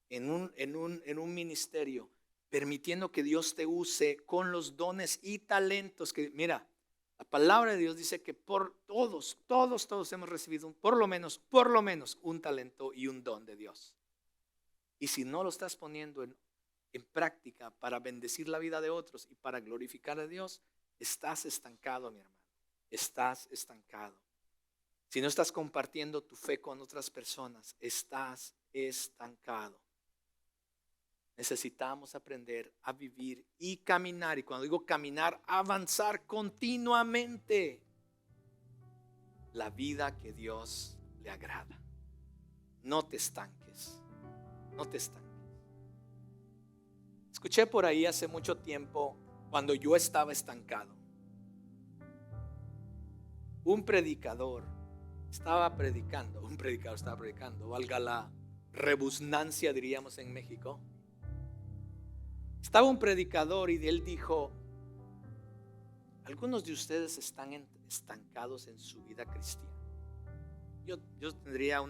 en un ministerio, permitiendo que Dios te use con los dones y talentos que, mira, la palabra de Dios dice que por todos hemos recibido por lo menos un talento y un don de Dios. Y si no lo estás poniendo en práctica para bendecir la vida de otros y para glorificar a Dios, estás estancado, mi hermano. Estás estancado. Si no estás compartiendo tu fe con otras personas, estás estancado. Necesitamos aprender a vivir y caminar. Y cuando digo caminar, avanzar continuamente la vida que Dios le agrada. No te estanques. No te estanques. Escuché por ahí hace mucho tiempo, cuando yo estaba estancado, un predicador estaba predicando, valga la rebusnancia, diríamos en México. Estaba un predicador y él dijo, algunos de ustedes están estancados en su vida cristiana. Yo tendría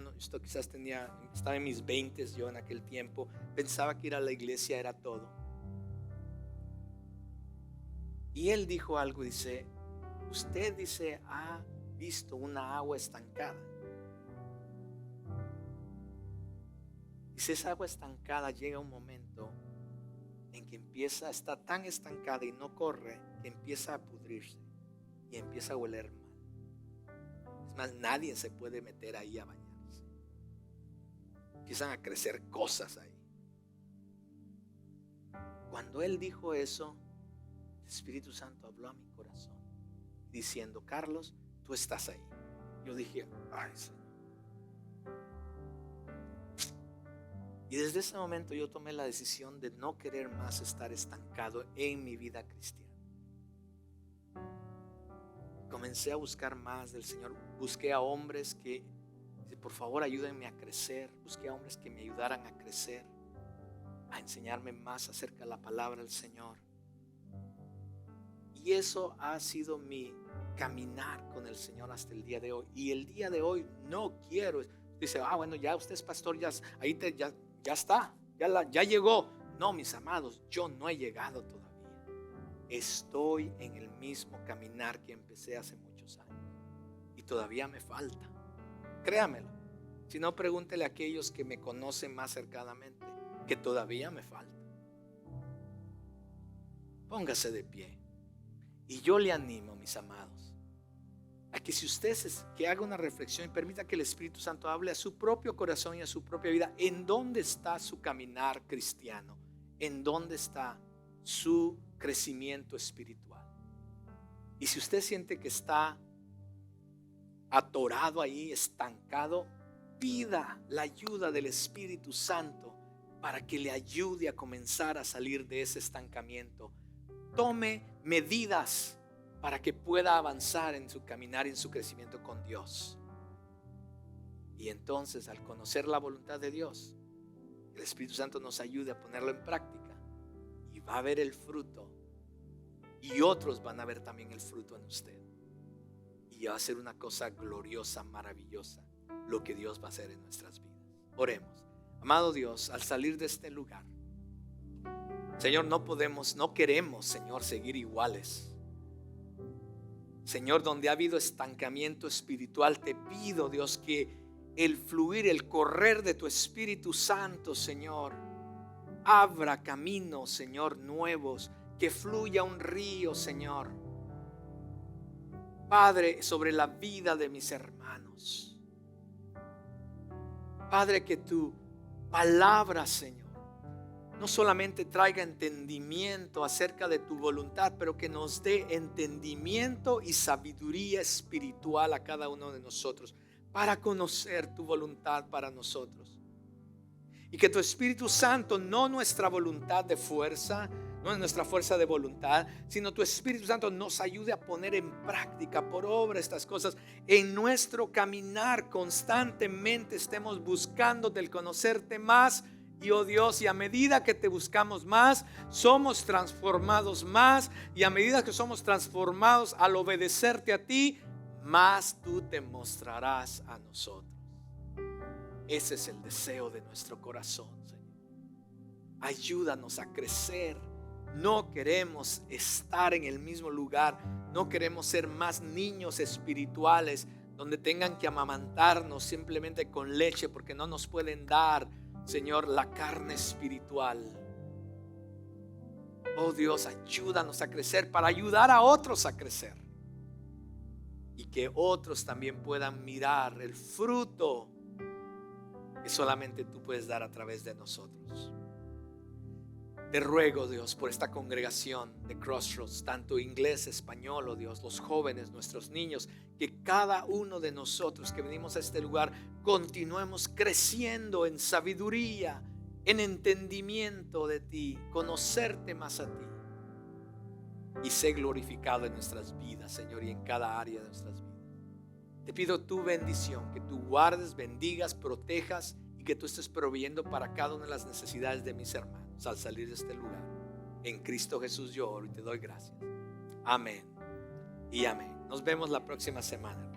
estaba en mis 20, yo en aquel tiempo, pensaba que ir a la iglesia era todo. Y él dijo algo, dice, usted ha visto una agua estancada. Dice, esa agua estancada llega un momento en que está tan estancada y no corre, que empieza a pudrirse y empieza a oler mal. Es más, nadie se puede meter ahí a bañarse. Empiezan a crecer cosas ahí. Cuando él dijo eso, el Espíritu Santo habló a mi corazón diciendo, Carlos, tú estás ahí. Yo dije, ay, Señor. Y desde ese momento yo tomé la decisión de no querer más estar estancado en mi vida cristiana. comencé a buscar más del Señor. Busqué a hombres que, por favor, ayúdenme a crecer. Busqué a hombres que me ayudaran a crecer, a enseñarme más acerca de la palabra del Señor. Y eso ha sido mi caminar con el Señor hasta el día de hoy. Y el día de hoy no quiero. Dice, bueno, ya usted es pastor, ya está, ya llegó. No, mis amados, yo no he llegado todavía. Estoy en el mismo caminar que empecé hace muchos años. Y todavía me falta. Créamelo. Si no, pregúntele a aquellos que me conocen más cercanamente, que todavía me falta. Póngase de pie. Y yo le animo, mis amados, a que si usted que haga una reflexión y permita que el Espíritu Santo hable a su propio corazón y a su propia vida. ¿En dónde está su caminar cristiano? ¿En dónde está su crecimiento espiritual? Y si usted siente que está atorado ahí, estancado, pida la ayuda del Espíritu Santo para que le ayude a comenzar a salir de ese estancamiento. Tome medidas para que pueda avanzar en su caminar y en su crecimiento con Dios. Y entonces, al conocer la voluntad de Dios, el Espíritu Santo nos ayude a ponerlo en práctica, y va a ver el fruto, y otros van a ver también el fruto en usted, y va a ser una cosa gloriosa, maravillosa, lo que Dios va a hacer en nuestras vidas. Oremos. Amado Dios, al salir de este lugar, Señor, no queremos, Señor, seguir iguales. Señor, donde ha habido estancamiento espiritual, te pido, Dios, que el fluir, el correr de tu Espíritu Santo, Señor, abra caminos, Señor, nuevos, que fluya un río, Señor, Padre, sobre la vida de mis hermanos. Padre, que tu palabra, Señor, no solamente traiga entendimiento acerca de tu voluntad, pero que nos dé entendimiento y sabiduría espiritual a cada uno de nosotros para conocer tu voluntad para nosotros. Y que tu Espíritu Santo, no nuestra voluntad de fuerza, no es nuestra fuerza de voluntad, sino tu Espíritu Santo nos ayude a poner en práctica por obra estas cosas en nuestro caminar. Constantemente estemos buscando del conocerte más. Y oh Dios, y a medida que te buscamos más, somos transformados más. Y a medida que somos transformados al obedecerte a ti, más tú te mostrarás a nosotros. Ese es el deseo de nuestro corazón, Señor. Ayúdanos a crecer. No queremos estar en el mismo lugar. No queremos ser más niños espirituales donde tengan que amamantarnos simplemente con leche porque no nos pueden dar, Señor, la carne espiritual. Oh Dios, ayúdanos a crecer para ayudar a otros a crecer. Y que otros también puedan mirar el fruto que solamente tú puedes dar a través de nosotros. Te ruego, Dios, por esta congregación de Crossroads, tanto inglés, español, oh Dios, los jóvenes, nuestros niños, que cada uno de nosotros que venimos a este lugar continuemos creciendo en sabiduría, en entendimiento de ti, conocerte más a ti, y ser glorificado en nuestras vidas, Señor, y en cada área de nuestras vidas. Te pido tu bendición, que tú guardes, bendigas, protejas, y que tú estés proveyendo para cada una de las necesidades de mis hermanos al salir de este lugar. En Cristo Jesús yo oro y te doy gracias. Amén y amén. Nos vemos la próxima semana.